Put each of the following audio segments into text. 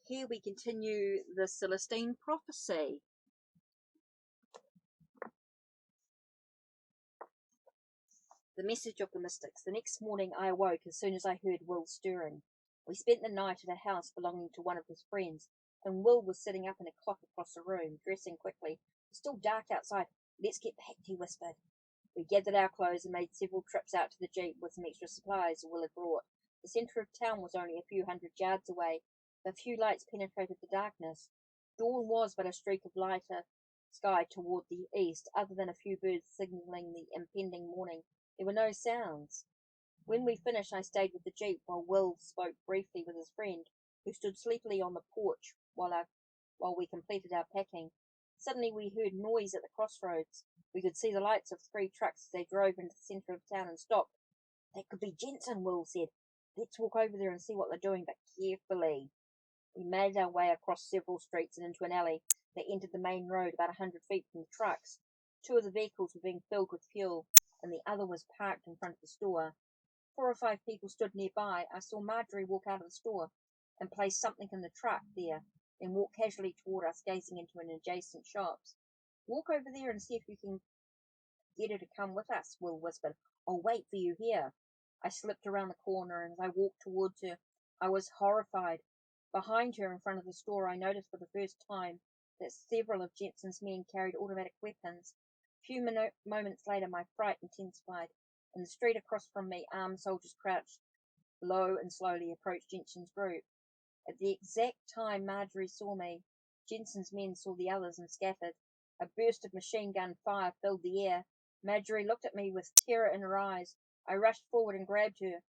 Here we continue the Celestine prophecy. The message of the mystics. The next morning I awoke as soon as I heard Will stirring. We spent the night at a house belonging to one of his friends, and Will was sitting up in a clock across the room, dressing quickly. It's still dark outside. Let's get back, he whispered. We gathered our clothes and made several trips out to the jeep with some extra supplies Will had brought. The centre of town was only a few hundred yards away. A few lights penetrated the darkness. Dawn was but a streak of lighter sky toward the east, other than a few birds signalling the impending morning. There were no sounds. When we finished, I stayed with the jeep while Will spoke briefly with his friend, who stood sleepily on the porch while we completed our packing. Suddenly we heard noise at the crossroads. We could see the lights of 3 trucks as they drove into the centre of town and stopped. That could be Jensen, Will said. Let's walk over there and see what they're doing, but carefully. We made our way across several streets and into an alley that entered the main road about 100 feet from the trucks. 2 of the vehicles were being filled with fuel, and the other was parked in front of the store. 4 or 5 people stood nearby. I saw Marjorie walk out of the store and place something in the truck there, then walk casually toward us, gazing into an adjacent shops. Walk over there and see if you can get her to come with us, Will whispered. I'll wait for you here. I slipped around the corner, and as I walked towards her, I was horrified. Behind her, in front of the store, I noticed for the first time that several of Jensen's men carried automatic weapons. A few moments later, my fright intensified. In the street across from me, armed soldiers crouched low and slowly approached Jensen's group. At the exact time Marjorie saw me, Jensen's men saw the others and scattered. A burst of machine gun fire filled the air. Marjorie looked at me with terror in her eyes. I rushed forward and grabbed her.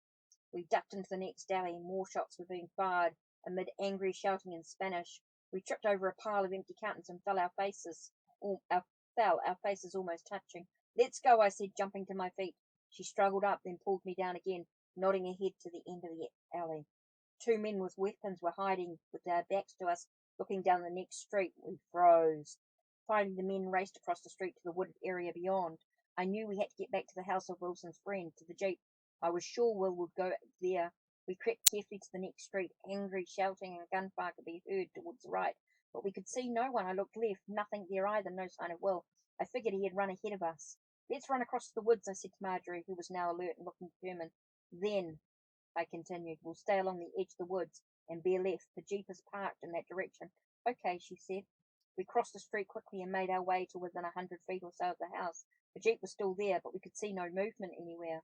We ducked into the next alley. More shots were being fired. Amid angry shouting in Spanish, we tripped over a pile of empty cartons and fell, our faces almost touching. Let's go, I said, jumping to my feet. She struggled up, then pulled me down again, nodding her head to the end of the alley. 2 men with weapons were hiding with their backs to us, looking down the next street. We froze. Finally, the men raced across the street to the wooded area beyond. I knew we had to get back to the house of Wilson's friend, to the jeep. I was sure Will would go there. We crept carefully to the next street. Angry shouting and gunfire could be heard towards the right, but we could see no one. I looked left. Nothing there either. No sign of Will. I figured he had run ahead of us. Let's run across the woods, I said to Marjorie, who was now alert and looking determined. Then, I continued, we'll stay along the edge of the woods and bear left. The jeep is parked in that direction. Okay, she said. We crossed the street quickly and made our way to within 100 feet or so of the house. The jeep was still there, but we could see no movement anywhere.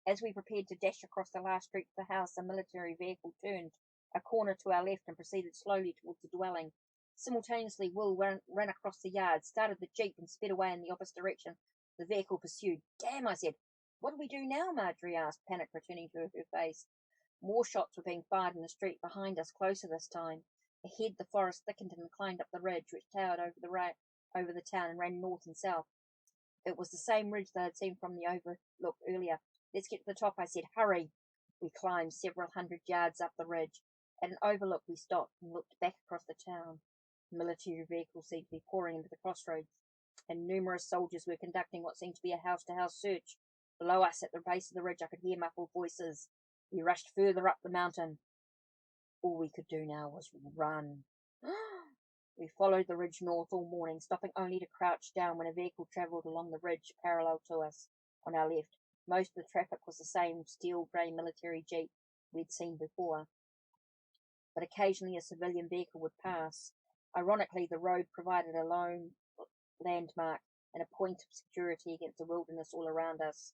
As we prepared to dash across the last street to the house, a military vehicle turned a corner to our left and proceeded slowly towards the dwelling. Simultaneously, Will ran across the yard, started the jeep, and sped away in the opposite direction. The vehicle pursued. Damn, I said. What do we do now? Marjorie asked, panic returning to her face. More shots were being fired in the street behind us, closer this time. Ahead, the forest thickened and climbed up the ridge, which towered over the town and ran north and south. It was the same ridge they had seen from the overlook earlier. Let's get to the top, I said. Hurry. We climbed several hundred yards up the ridge. At an overlook, we stopped and looked back across the town. Military vehicles seemed to be pouring into the crossroads, and numerous soldiers were conducting what seemed to be a house-to-house search. Below us, at the base of the ridge, I could hear muffled voices. We rushed further up the mountain. All we could do now was run. We followed the ridge north all morning, stopping only to crouch down when a vehicle travelled along the ridge parallel to us on our left. Most of the traffic was the same steel grey military jeep we'd seen before, but occasionally a civilian vehicle would pass. Ironically, the road provided a lone landmark and a point of security against the wilderness all around us.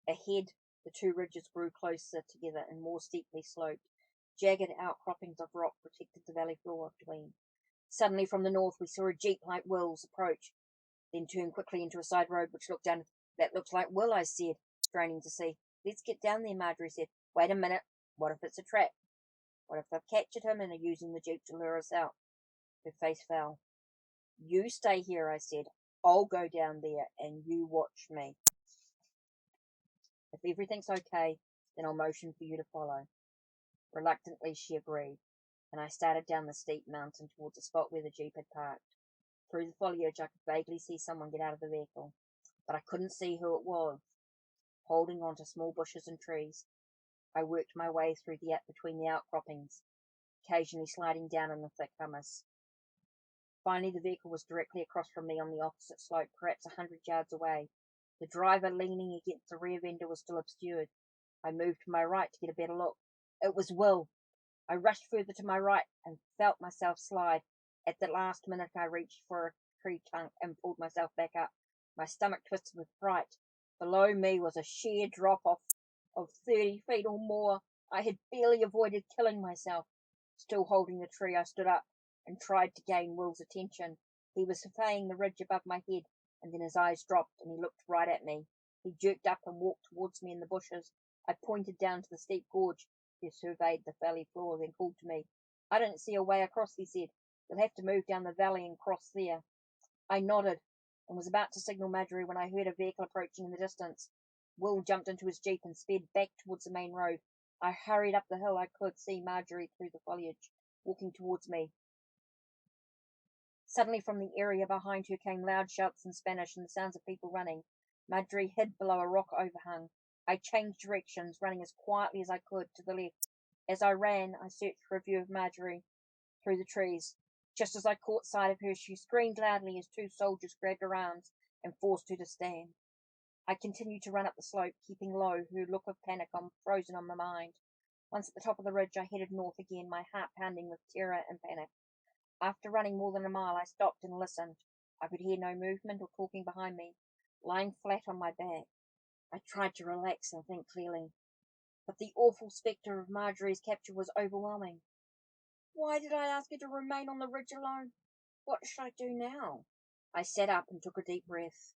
Ahead, the 2 ridges grew closer together and more steeply sloped. Jagged outcroppings of rock protected the valley floor between. Suddenly, from the north, we saw a jeep like Will's approach, then turn quickly into a side road which looked down. That looks like Will, I said, straining to see. Let's get down there, Marjorie said. Wait a minute. What if it's a trap? What if they've captured him and are using the jeep to lure us out? Her face fell. You stay here, I said. I'll go down there and you watch me. If everything's okay, then I'll motion for you to follow. Reluctantly, she agreed, and I started down the steep mountain towards the spot where the jeep had parked. Through the foliage, I could vaguely see someone get out of the vehicle, but I couldn't see who it was. Holding on to small bushes and trees, I worked my way through between the outcroppings. occasionally sliding down in the thick hummus. Finally, the vehicle was directly across from me on the opposite slope, perhaps 100 yards away. The driver, leaning against the rear fender, was still obscured. I moved to my right to get a better look. It was Will. I rushed further to my right and felt myself slide. At the last minute, I reached for a tree trunk and pulled myself back up. My stomach twisted with fright. Below me was a sheer drop-off of 30 feet or more. I had barely avoided killing myself. Still holding the tree, I stood up and tried to gain Will's attention. He was surveying the ridge above my head, and then his eyes dropped and he looked right at me. He jerked up and walked towards me in the bushes. I pointed down to the steep gorge. He surveyed the valley floor, then called to me. I don't see a way across, he said. You'll have to move down the valley and cross there. I nodded and was about to signal Marjorie when I heard a vehicle approaching in the distance. Will jumped into his jeep and sped back towards the main road. I hurried up the hill. I could see Marjorie through the foliage, walking towards me. Suddenly from the area behind her came loud shouts in Spanish and the sounds of people running. Marjorie hid below a rock overhang. I changed directions, running as quietly as I could to the left. As I ran, I searched for a view of Marjorie through the trees. Just as I caught sight of her, she screamed loudly as two soldiers grabbed her arms and forced her to stand. I continued to run up the slope, keeping low, her look of panic frozen on my mind. Once at the top of the ridge, I headed north again, my heart pounding with terror and panic. After running more than a mile, I stopped and listened. I could hear no movement or talking behind me. Lying flat on my back, I tried to relax and think clearly. But the awful spectre of Marjorie's capture was overwhelming. Why did I ask her to remain on the ridge alone? What should I do now? I sat up and took a deep breath,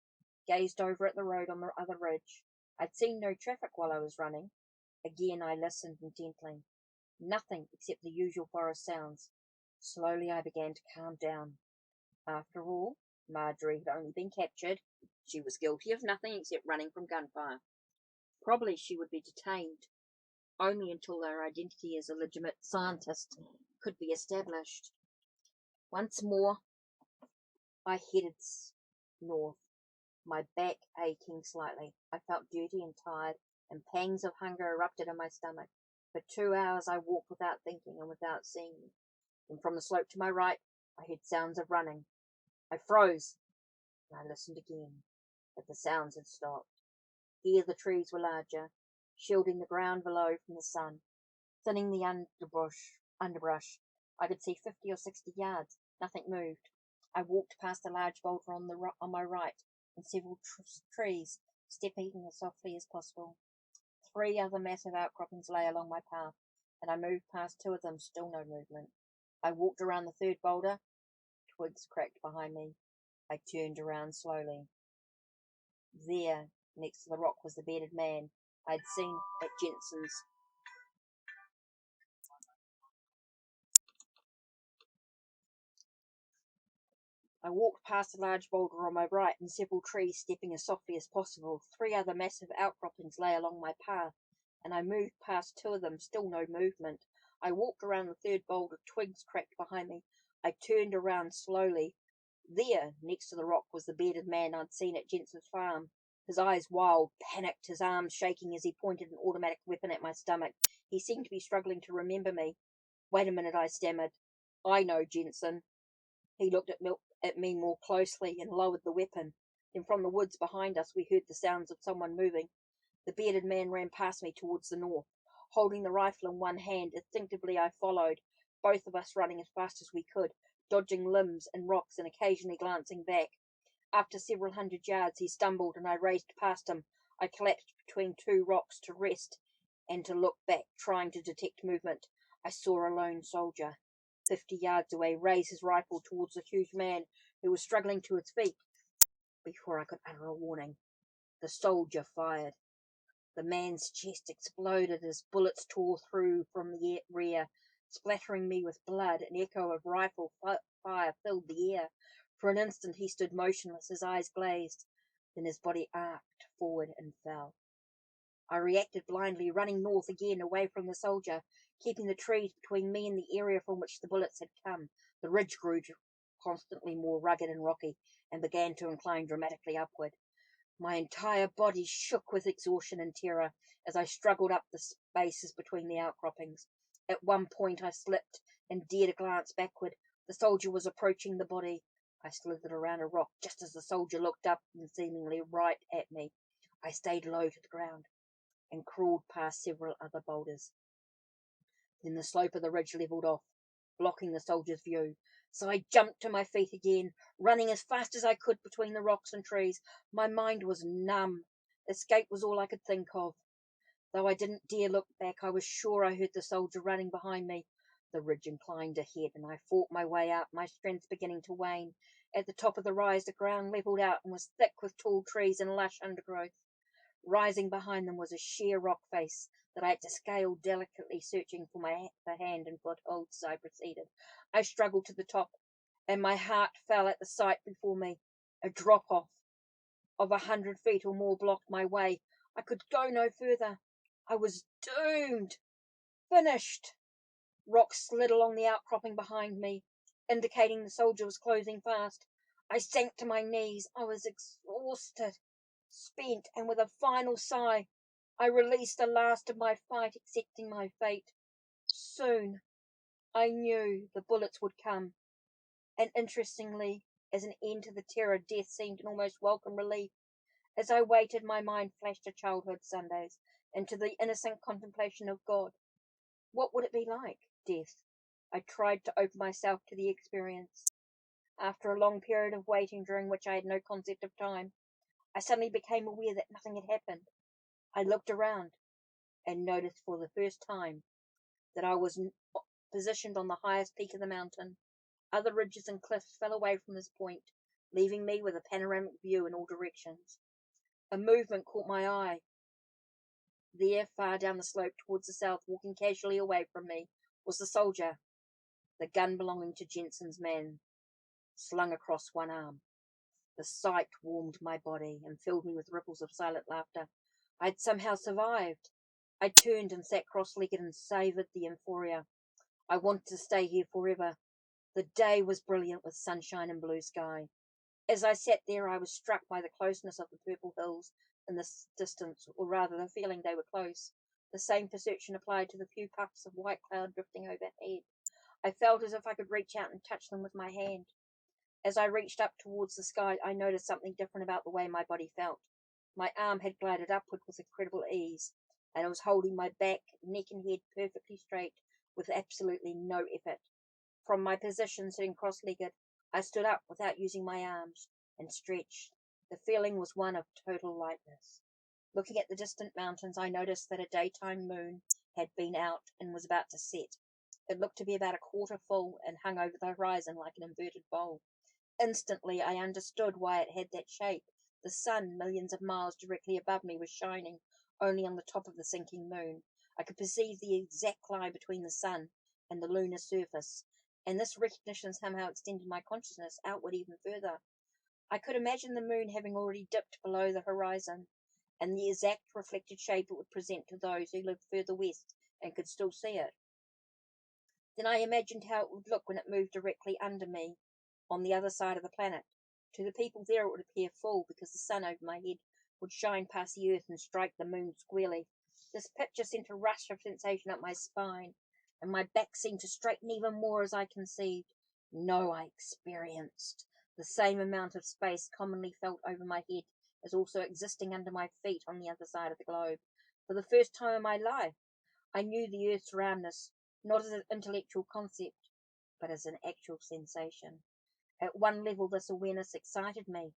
gazed over at the road on the other ridge. I'd seen no traffic while I was running. Again I listened intently. Nothing except the usual forest sounds. Slowly I began to calm down. After all, Marjorie had only been captured. She was guilty of nothing except running from gunfire. Probably she would be detained only until their identity as a legitimate scientist could be established. Once more, I headed north, my back aching slightly. I felt dirty and tired, and pangs of hunger erupted in my stomach. For 2 hours I walked without thinking and without seeing. And from the slope to my right, I heard sounds of running. I froze, and I listened again, but the sounds had stopped. Here the trees were larger, shielding the ground below from the sun, thinning the underbrush. I could see 50 or 60 yards. Nothing moved. I walked past a large boulder on my right and several trees, stepping as softly as possible. 3 other massive outcroppings lay along my path, and I moved past 2 of them, still no movement. I walked around the third boulder. Twigs cracked behind me. I turned around slowly. There, next to the rock, was the bearded man I'd seen at Jensen's. I walked past a large boulder on my right and several trees, stepping as softly as possible. 3 other massive outcroppings lay along my path, and I moved past 2 of them, still no movement. I walked around the third boulder. Twigs cracked behind me. I turned around slowly. There, next to the rock, was the bearded man I'd seen at Jensen's farm. His eyes wild, panicked, his arms shaking as he pointed an automatic weapon at my stomach. He seemed to be struggling to remember me. Wait a minute, I stammered. I know Jensen. He looked at me more closely and lowered the weapon. Then from the woods behind us we heard the sounds of someone moving. The bearded man ran past me towards the north. Holding the rifle in one hand, instinctively I followed, both of us running as fast as we could, dodging limbs and rocks and occasionally glancing back. After several 100 yards he stumbled and I raced past him. I collapsed between 2 rocks to rest and to look back, trying to detect movement. I saw a lone soldier, 50 yards away, raise his rifle towards the huge man who was struggling to his feet. Before I could utter a warning, the soldier fired. The man's chest exploded as bullets tore through from the rear, splattering me with blood. An echo of rifle fire filled the air. For an instant he stood motionless, his eyes glazed. Then his body arced forward and fell. I reacted blindly, running north again, away from the soldier, keeping the trees between me and the area from which the bullets had come. The ridge grew constantly more rugged and rocky, and began to incline dramatically upward. My entire body shook with exhaustion and terror as I struggled up the spaces between the outcroppings. At one point I slipped and dared a glance backward. The soldier was approaching the body. I slithered around a rock just as the soldier looked up and seemingly right at me. I stayed low to the ground and crawled past several other boulders. Then the slope of the ridge levelled off, blocking the soldier's view. So I jumped to my feet again, running as fast as I could between the rocks and trees. My mind was numb. Escape was all I could think of. Though I didn't dare look back, I was sure I heard the soldier running behind me. The ridge inclined ahead, and I fought my way up, my strength beginning to wane. At the top of the rise, the ground levelled out and was thick with tall trees and lush undergrowth. Rising behind them was a sheer rock face that I had to scale delicately, searching for hand and footholds as I proceeded. I struggled to the top, and my heart fell at the sight before me. A drop-off of 100 feet or more blocked my way. I could go no further. I was doomed. Finished. Rocks slid along the outcropping behind me, indicating the soldier was closing fast. I sank to my knees. I was exhausted, spent, and with a final sigh, I released the last of my fight, accepting my fate. Soon, I knew the bullets would come, and interestingly, as an end to the terror, death seemed an almost welcome relief. As I waited, my mind flashed to childhood Sundays and to the innocent contemplation of God. What would it be like, death? I tried to open myself to the experience. After a long period of waiting, during which I had no concept of time, I suddenly became aware that nothing had happened. I looked around and noticed for the first time that I was positioned on the highest peak of the mountain. Other ridges and cliffs fell away from this point, leaving me with a panoramic view in all directions. A movement caught my eye. There, far down the slope towards the south, walking casually away from me, was the soldier, the gun belonging to Jensen's man, slung across one arm. The sight warmed my body and filled me with ripples of silent laughter. I had somehow survived. I turned and sat cross-legged and savoured the euphoria. I wanted to stay here forever. The day was brilliant with sunshine and blue sky. As I sat there, I was struck by the closeness of the purple hills in the distance, or rather the feeling they were close. The same perception applied to the few puffs of white cloud drifting overhead. I felt as if I could reach out and touch them with my hand. As I reached up towards the sky, I noticed something different about the way my body felt. My arm had glided upward with incredible ease, and I was holding my back, neck and head perfectly straight, with absolutely no effort. From my position, sitting cross-legged, I stood up without using my arms, and stretched. The feeling was one of total lightness. Looking at the distant mountains, I noticed that a daytime moon had been out and was about to set. It looked to be about a quarter full and hung over the horizon like an inverted bowl. Instantly I understood why it had that shape. The sun, millions of miles directly above me, was shining only on the top of the sinking moon. I could perceive the exact line between the sun and the lunar surface, and this recognition somehow extended my consciousness outward even further. I could imagine the moon having already dipped below the horizon, and the exact reflected shape it would present to those who lived further west and could still see it. Then I imagined how it would look when it moved directly under me, on the other side of the planet. To the people there it would appear full, because the sun over my head would shine past the earth and strike the moon squarely. This picture sent a rush of sensation up my spine, and my back seemed to straighten even more as I conceived. No, I experienced the same amount of space commonly felt over my head as also existing under my feet on the other side of the globe. For the first time in my life, I knew the earth's roundness, not as an intellectual concept, but as an actual sensation. At one level, this awareness excited me,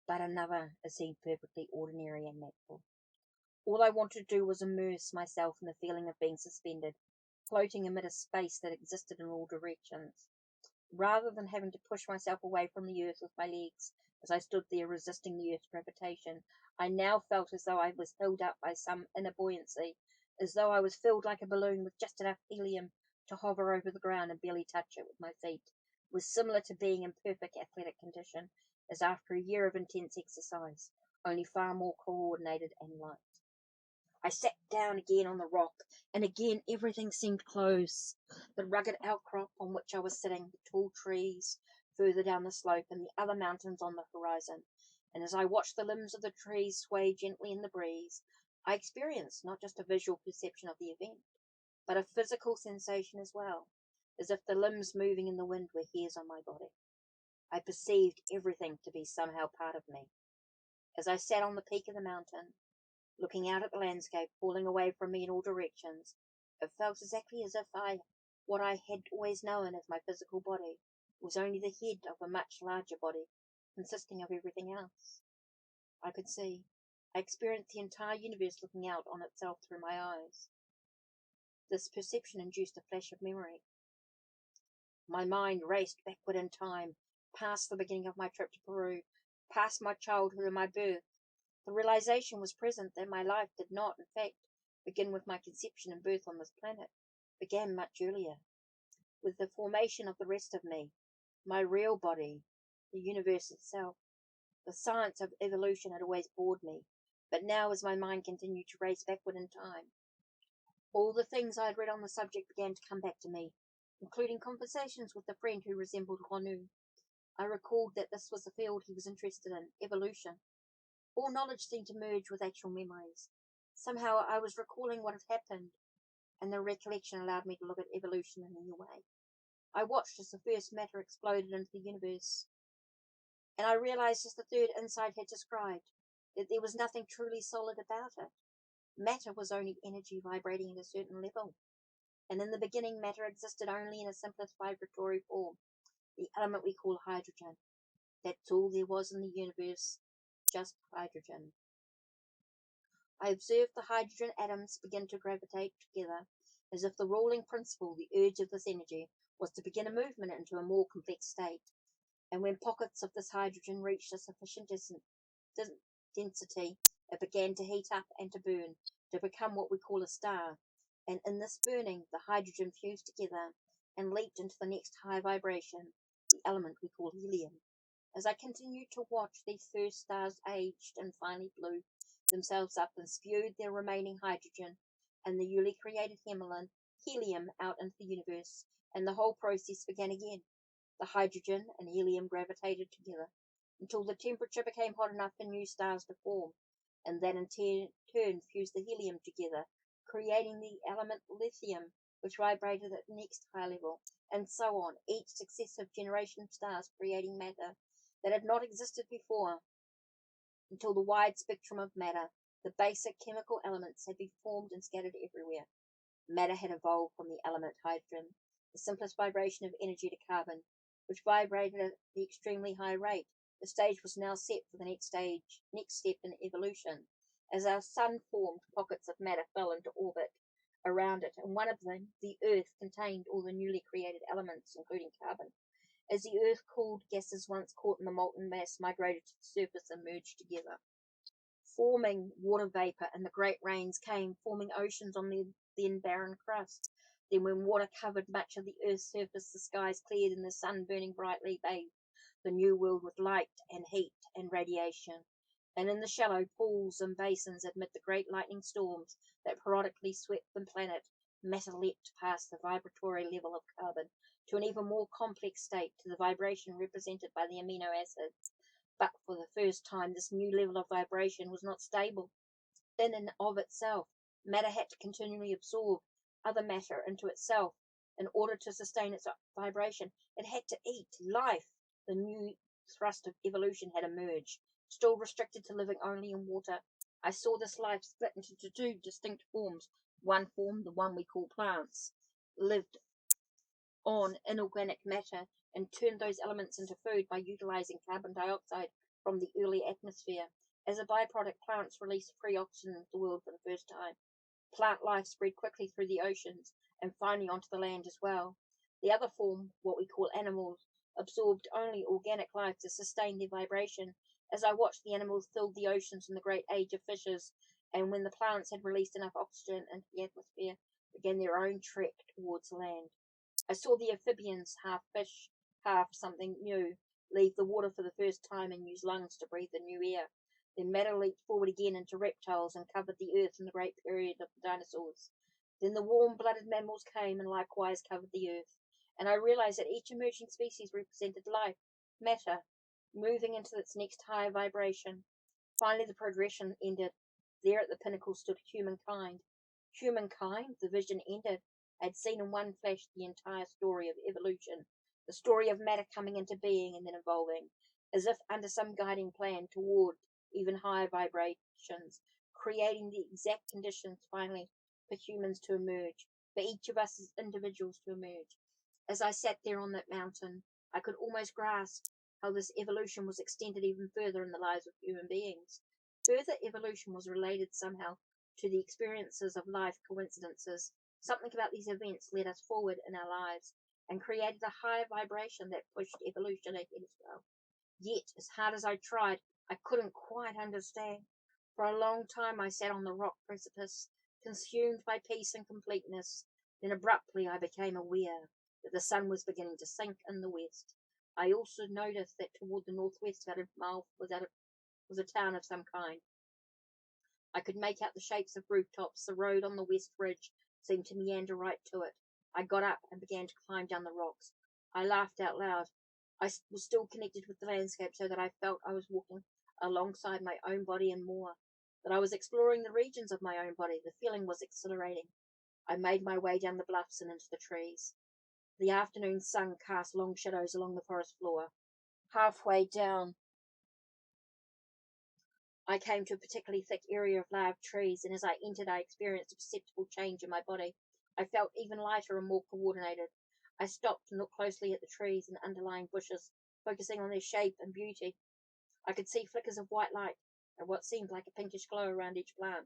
but another it seemed perfectly ordinary and natural. All I wanted to do was immerse myself in the feeling of being suspended, floating amid a space that existed in all directions. Rather than having to push myself away from the earth with my legs, as I stood there resisting the earth's gravitation, I now felt as though I was held up by some inner buoyancy, as though I was filled like a balloon with just enough helium to hover over the ground and barely touch it with my feet. It was similar to being in perfect athletic condition, as after a year of intense exercise, only far more coordinated and light. I sat down again on the rock, and again everything seemed close. The rugged outcrop on which I was sitting, the tall trees further down the slope, and the other mountains on the horizon. And as I watched the limbs of the trees sway gently in the breeze, I experienced not just a visual perception of the event, but a physical sensation as well, as if the limbs moving in the wind were hairs on my body. I perceived everything to be somehow part of me. As I sat on the peak of the mountain, looking out at the landscape falling away from me in all directions, it felt exactly as if what I had always known as my physical body was only the head of a much larger body, consisting of everything else. I could see. I experienced the entire universe looking out on itself through my eyes. This perception induced a flash of memory. My mind raced backward in time, past the beginning of my trip to Peru, past my childhood and my birth. The realization was present that my life did not, in fact, begin with my conception and birth on this planet. It began much earlier, with the formation of the rest of me, my real body, the universe itself. The science of evolution had always bored me, but now as my mind continued to race backward in time, all the things I had read on the subject began to come back to me, including conversations with a friend who resembled Honu. I recalled that this was the field he was interested in, evolution. All knowledge seemed to merge with actual memories. Somehow I was recalling what had happened, and the recollection allowed me to look at evolution in a new way. I watched as the first matter exploded into the universe, and I realized, as the third insight had described, that there was nothing truly solid about it. Matter was only energy vibrating at a certain level, and in the beginning matter existed only in a simplest vibratory form, the element we call hydrogen. That's all there was in the universe, just hydrogen. I observed the hydrogen atoms begin to gravitate together, as if the ruling principle, the urge of this energy, was to begin a movement into a more complex state. And when pockets of this hydrogen reached a sufficient density, it began to heat up and to burn, to become what we call a star. And in this burning, the hydrogen fused together and leaped into the next high vibration, the element we call helium. As I continued to watch, these first stars aged and finally blew themselves up and spewed their remaining hydrogen and the newly created helium out into the universe, and the whole process began again. The hydrogen and helium gravitated together until the temperature became hot enough for new stars to form, and that in turn fused the helium together, creating the element lithium, which vibrated at the next high level, and so on, each successive generation of stars creating matter that had not existed before, until the wide spectrum of matter, the basic chemical elements, had been formed and scattered everywhere. Matter had evolved from the element hydrogen, the simplest vibration of energy, to carbon, which vibrated at the extremely high rate. The stage was now set for the next step in evolution. As our sun formed, pockets of matter fell into orbit around it, and one of them, the Earth, contained all the newly created elements, including carbon. As the Earth cooled, gases once caught in the molten mass migrated to the surface and merged together, forming water vapor, and the great rains came, forming oceans on the then barren crust. Then, when water covered much of the Earth's surface, the skies cleared and the sun, burning brightly, bathed the new world with light and heat and radiation. And in the shallow pools and basins, amid the great lightning storms that periodically swept the planet, matter leapt past the vibratory level of carbon to an even more complex state, to the vibration represented by the amino acids. But for the first time, this new level of vibration was not stable in and of itself. Matter had to continually absorb other matter into itself in order to sustain its vibration. It had to eat. Life, the new thrust of evolution, had emerged, still restricted to living only in water. I saw this life split into two distinct forms. One form, the one we call plants, lived on inorganic matter and turned those elements into food by utilizing carbon dioxide from the early atmosphere. As a byproduct, plants released free oxygen into the world for the first time. Plant life spread quickly through the oceans and finally onto the land as well. The other form, what we call animals, absorbed only organic life to sustain their vibration. As I watched, the animals filled the oceans in the great age of fishes, and when the plants had released enough oxygen into the atmosphere, began their own trek towards land. I saw the amphibians, half fish, half something new, leave the water for the first time and use lungs to breathe the new air. Then matter leaped forward again into reptiles and covered the earth in the great period of the dinosaurs. Then the warm-blooded mammals came and likewise covered the earth, and I realized that each emerging species represented life, matter, moving into its next higher vibration. Finally, the progression ended. There at the pinnacle stood humankind. Humankind, the vision ended. I had seen in one flash the entire story of evolution, the story of matter coming into being and then evolving, as if under some guiding plan toward even higher vibrations, creating the exact conditions finally for humans to emerge, for each of us as individuals to emerge. As I sat there on that mountain, I could almost grasp how this evolution was extended even further in the lives of human beings. Further evolution was related somehow to the experiences of life coincidences. Something about these events led us forward in our lives and created a higher vibration that pushed evolution ahead as well. Yet, as hard as I tried, I couldn't quite understand. For a long time I sat on the rock precipice, consumed by peace and completeness. Then abruptly I became aware that the sun was beginning to sink in the west. I also noticed that toward the northwest, about a mile, was a town of some kind. I could make out the shapes of rooftops. The road on the west ridge seemed to meander right to it. I got up and began to climb down the rocks. I laughed out loud. I was still connected with the landscape, so that I felt I was walking alongside my own body and more, that I was exploring the regions of my own body. The feeling was exhilarating. I made my way down the bluffs and into the trees. The afternoon sun cast long shadows along the forest floor. Halfway down, I came to a particularly thick area of large trees, and as I entered, I experienced a perceptible change in my body. I felt even lighter and more coordinated. I stopped and looked closely at the trees and underlying bushes, focusing on their shape and beauty. I could see flickers of white light and what seemed like a pinkish glow around each plant.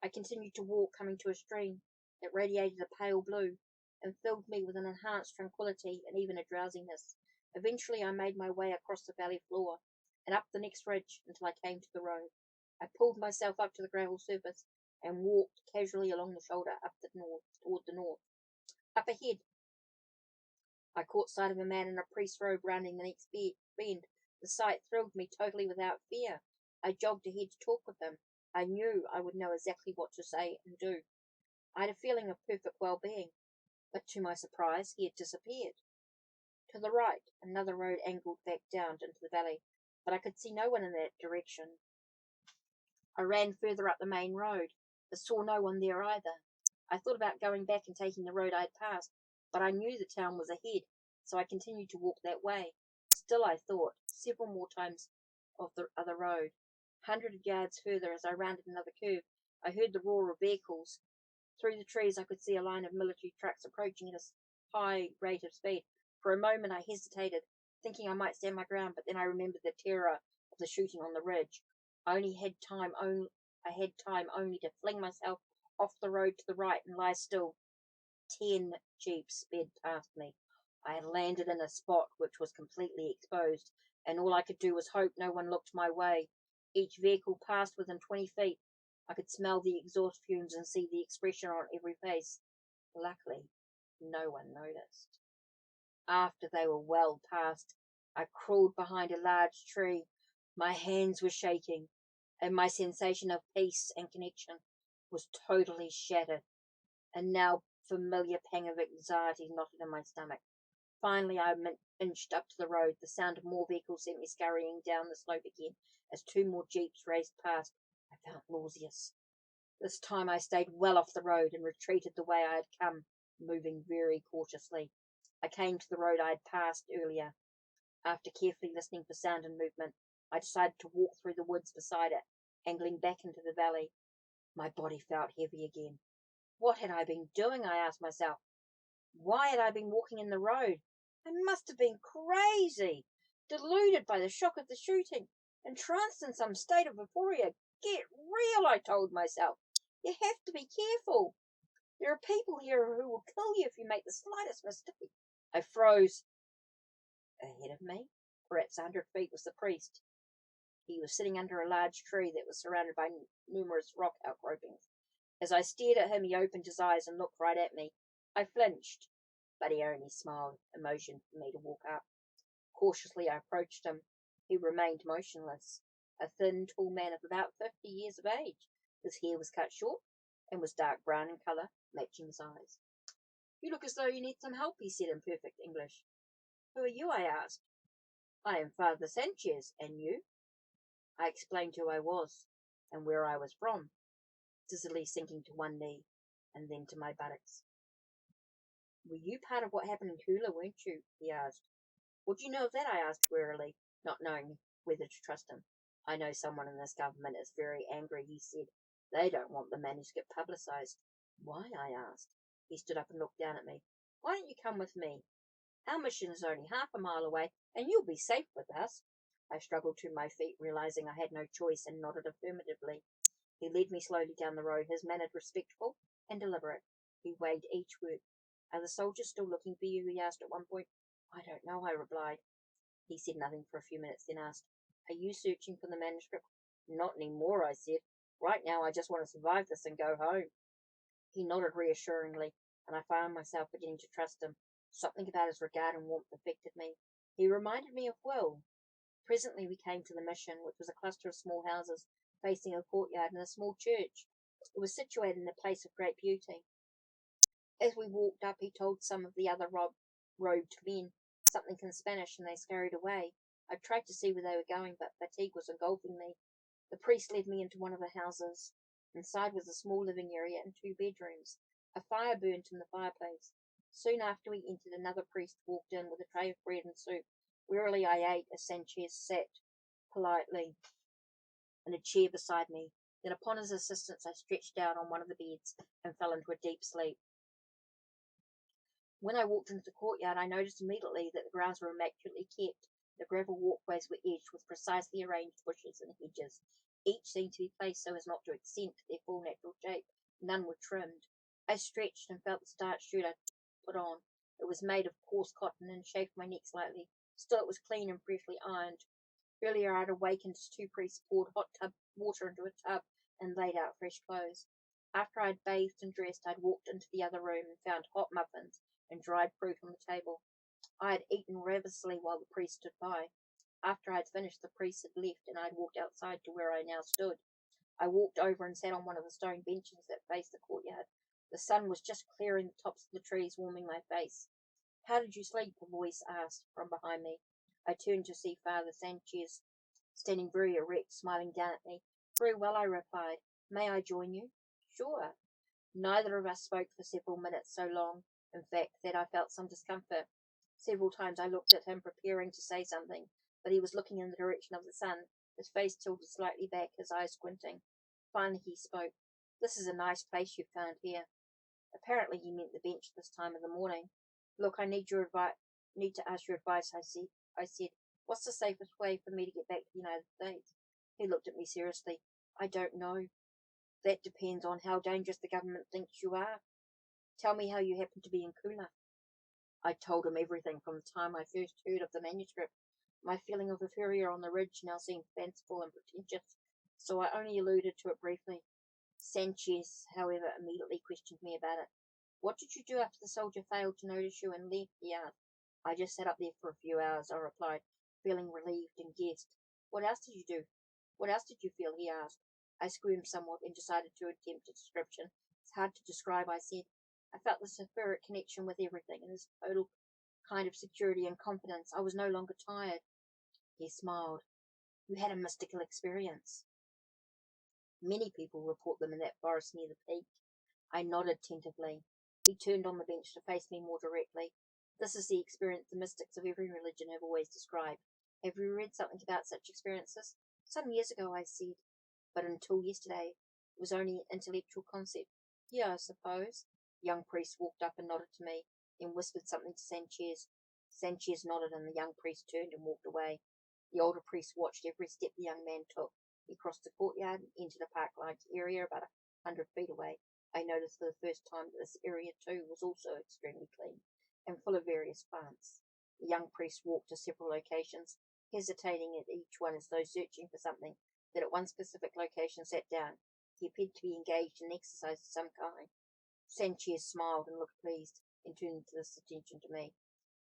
I continued to walk, coming to a stream that radiated a pale blue and filled me with an enhanced tranquility and even a drowsiness. Eventually, I made my way across the valley floor and up the next ridge until I came to the road. I pulled myself up to the gravel surface and walked casually along the shoulder toward the north. Up ahead, I caught sight of a man in a priest's robe rounding the next bend. The sight thrilled me totally without fear. I jogged ahead to talk with him. I knew I would know exactly what to say and do. I had a feeling of perfect well-being, but to my surprise, he had disappeared. To the right, another road angled back down into the valley, but I could see no one in that direction. I ran further up the main road, but saw no one there either. I thought about going back and taking the road I had passed, but I knew the town was ahead, so I continued to walk that way. Still, I thought, several more times of the other road. 100 yards further, as I rounded another curve, I heard the roar of vehicles. Through the trees I could see a line of military trucks approaching at a high rate of speed. For a moment I hesitated, thinking I might stand my ground, but then I remembered the terror of the shooting on the ridge. I had time only to fling myself off the road to the right and lie still. 10 jeeps sped past me. I had landed in a spot which was completely exposed, and all I could do was hope no one looked my way. Each vehicle passed within 20 feet. I could smell the exhaust fumes and see the expression on every face. Luckily, no one noticed. After they were well past, I crawled behind a large tree. My hands were shaking, and my sensation of peace and connection was totally shattered. A now familiar pang of anxiety knotted in my stomach. Finally, I inched up to the road. The sound of more vehicles sent me scurrying down the slope again as 2 more jeeps raced past. I felt nauseous. This time I stayed well off the road and retreated the way I had come, moving very cautiously. I came to the road I had passed earlier. After carefully listening for sound and movement, I decided to walk through the woods beside it, angling back into the valley. My body felt heavy again. What had I been doing, I asked myself. Why had I been walking in the road? I must have been crazy, deluded by the shock of the shooting, entranced in some state of euphoria. Get real, I told myself. You have to be careful. There are people here who will kill you if you make the slightest mistake. I froze. Ahead of me, perhaps 100 feet, was the priest. He was sitting under a large tree that was surrounded by numerous rock outcroppings. As I stared at him, he opened his eyes and looked right at me. I flinched, but he only smiled and motioned for me to walk up. Cautiously I approached him. He remained motionless, a thin, tall man of about 50 years of age. His hair was cut short and was dark brown in colour, matching his eyes. You look as though you need some help, he said in perfect English. Who are you? I asked. I am Father Sanchez, and you? I explained who I was and where I was from, dizzily sinking to one knee and then to my buttocks. Were you part of what happened in Kula, weren't you? He asked. What do you know of that? I asked wearily, not knowing whether to trust him. I know someone in this government is very angry, he said. They don't want the manuscript publicized. Why? I asked. He stood up and looked down at me. Why don't you come with me? Our mission is only half a mile away, and you'll be safe with us. I struggled to my feet, realizing I had no choice, and nodded affirmatively. He led me slowly down the road, his manner respectful and deliberate. He weighed each word. Are the soldiers still looking for you? He asked at one point. I don't know, I replied. He said nothing for a few minutes, then asked, Are you searching for the manuscript? Not any more, I said. Right now I just want to survive this and go home. He nodded reassuringly, and I found myself beginning to trust him. Something about his regard and warmth affected me. He reminded me of Will. Presently we came to the mission, which was a cluster of small houses facing a courtyard and a small church. It was situated in a place of great beauty. As we walked up, he told some of the other robed men something in Spanish, and they scurried away. I tried to see where they were going, but fatigue was engulfing me. The priest led me into one of the houses. Inside was a small living area and 2 bedrooms. A fire burnt in the fireplace. Soon after we entered, another priest walked in with a tray of bread and soup. Wearily I ate as Sanchez sat politely in a chair beside me. Then, upon his assistance, I stretched out on one of the beds and fell into a deep sleep. When I walked into the courtyard, I noticed immediately that the grounds were immaculately kept. The gravel walkways were edged with precisely arranged bushes and hedges. Each seemed to be placed so as not to accent their full natural shape. None were trimmed. I stretched and felt the starched shirt I put on. It was made of coarse cotton and chafed my neck slightly. Still, it was clean and freshly ironed. Earlier I had awakened as 2 priests poured hot water into a tub and laid out fresh clothes. After I had bathed and dressed, I had walked into the other room and found hot muffins and dried fruit on the table. I had eaten ravenously while the priest stood by. After I had finished, the priest had left, and I had walked outside to where I now stood. I walked over and sat on one of the stone benches that faced the courtyard. The sun was just clearing the tops of the trees, warming my face. How did you sleep? A voice asked from behind me. I turned to see Father Sanchez standing very erect, smiling down at me. Very well, I replied. May I join you? Sure. Neither of us spoke for several minutes, so long, in fact, that I felt some discomfort. Several times I looked at him, preparing to say something, but he was looking in the direction of the sun, his face tilted slightly back, his eyes squinting. Finally he spoke. This is a nice place you've found here. Apparently he meant the bench this time of the morning. Look, I need to ask your advice, I said. What's the safest way for me to get back to the United States? He looked at me seriously. I don't know. That depends on how dangerous the government thinks you are. Tell me how you happened to be in Kula. I told him everything from the time I first heard of the manuscript. My feeling of euphoria on the ridge now seemed fanciful and pretentious, so I only alluded to it briefly. Sanchez, however, immediately questioned me about it. What did you do after the soldier failed to notice you and left? He asked. I just sat up there for a few hours, I replied, feeling relieved and guessed. What else did you do? What else did you feel? He asked. I squirmed somewhat and decided to attempt a description. It's hard to describe, I said. I felt this etheric connection with everything, and this total kind of security and confidence. I was no longer tired. He smiled. You had a mystical experience. Many people report them in that forest near the peak. I nodded tentatively. He turned on the bench to face me more directly. This is the experience the mystics of every religion have always described. Have you read something about such experiences? Some years ago, I said, but until yesterday, it was only an intellectual concept. Yeah, I suppose. The young priest walked up and nodded to me, then whispered something to Sanchez. Sanchez nodded, and the young priest turned and walked away. The older priest watched every step the young man took. He crossed the courtyard and entered a park-like area about 100 feet away. I noticed for the first time that this area, too, was also extremely clean and full of various plants. The young priest walked to several locations, hesitating at each one as though searching for something. Then at one specific location sat down. He appeared to be engaged in exercise of some kind. Sanchez smiled and looked pleased, and turned his attention to me.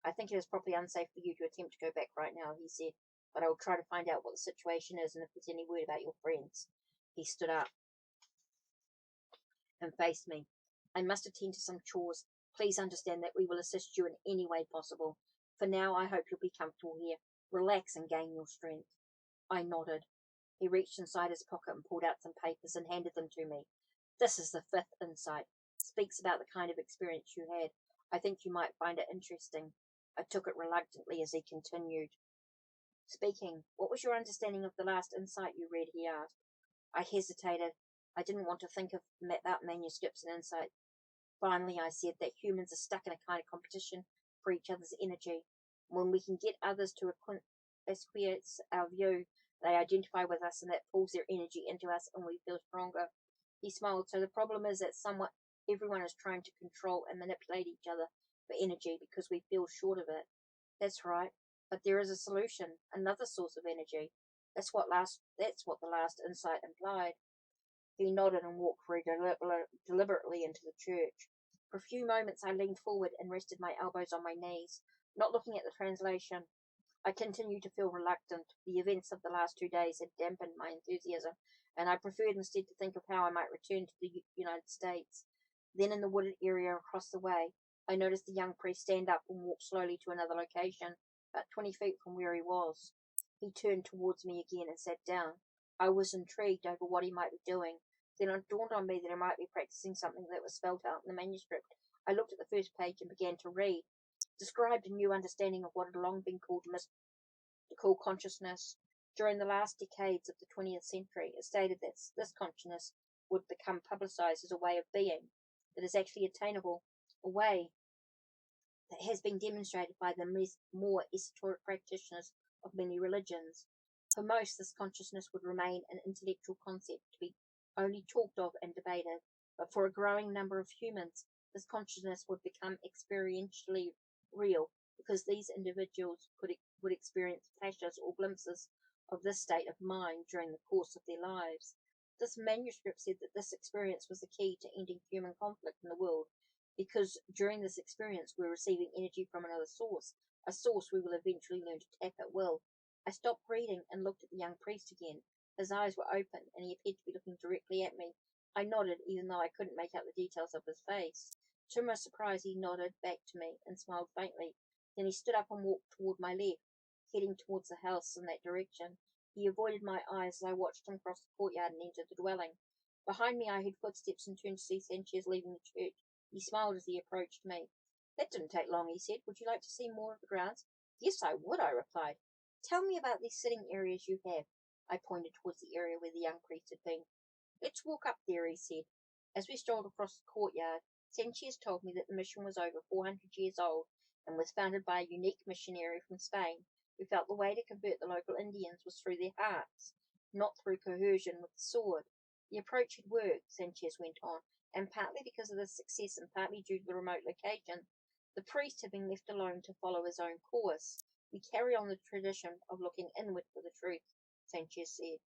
I think it is probably unsafe for you to attempt to go back right now, he said, but I will try to find out what the situation is and if there's any word about your friends. He stood up and faced me. I must attend to some chores. Please understand that we will assist you in any way possible. For now, I hope you'll be comfortable here. Relax and gain your strength. I nodded. He reached inside his pocket and pulled out some papers and handed them to me. This is the 5th insight. It speaks about the kind of experience you had. I think you might find it interesting. I took it reluctantly as he continued. Speaking, what was your understanding of the last insight you read? He asked. I hesitated. I didn't want to think about manuscripts and insight. Finally, I said that humans are stuck in a kind of competition for each other's energy. When we can get others to acquiesce our view, they identify with us and that pulls their energy into us and we feel stronger. He smiled. So the problem is that everyone is trying to control and manipulate each other for energy because we feel short of it. That's right. But there is a solution, another source of energy. That's what the last insight implied. He nodded and walked very deliberately into the church. For a few moments I leaned forward and rested my elbows on my knees, not looking at the translation. I continued to feel reluctant. The events of the last 2 days had dampened my enthusiasm, and I preferred instead to think of how I might return to the United States. Then, in the wooded area across the way, I noticed the young priest stand up and walk slowly to another location, about 20 feet from where he was. He turned towards me again and sat down. I was intrigued over what he might be doing. Then it dawned on me that I might be practicing something that was spelled out in the manuscript. I looked at the first page and began to read. Described a new understanding of what had long been called mystical consciousness. During the last decades of the 20th century, it stated that this consciousness would become publicized as a way of being that is actually attainable, a way that has been demonstrated by the more esoteric practitioners of many religions. For most, this consciousness would remain an intellectual concept to be only talked of and debated, but for a growing number of humans, this consciousness would become experientially real because these individuals would experience flashes or glimpses of this state of mind during the course of their lives. This manuscript said that this experience was the key to ending human conflict in the world, because during this experience we're receiving energy from another source, a source we will eventually learn to tap at will. I stopped reading and looked at the young priest again. His eyes were open, and he appeared to be looking directly at me. I nodded, even though I couldn't make out the details of his face. To my surprise, he nodded back to me and smiled faintly. Then he stood up and walked toward my left, heading towards the house in that direction. He avoided my eyes as I watched him cross the courtyard and enter the dwelling. Behind me, I heard footsteps and turned to see Sanchez leaving the church. He smiled as he approached me. That didn't take long, he said. Would you like to see more of the grounds? Yes, I would, I replied. Tell me about these sitting areas you have. I pointed towards the area where the young priest had been. Let's walk up there, he said. As we strolled across the courtyard, Sanchez told me that the mission was over 400 years old and was founded by a unique missionary from Spain who felt the way to convert the local Indians was through their hearts, not through coercion with the sword. The approach had worked, Sanchez went on, and partly because of this success and partly due to the remote location, the priest had been left alone to follow his own course. We carry on the tradition of looking inward for the truth, Sanchez said.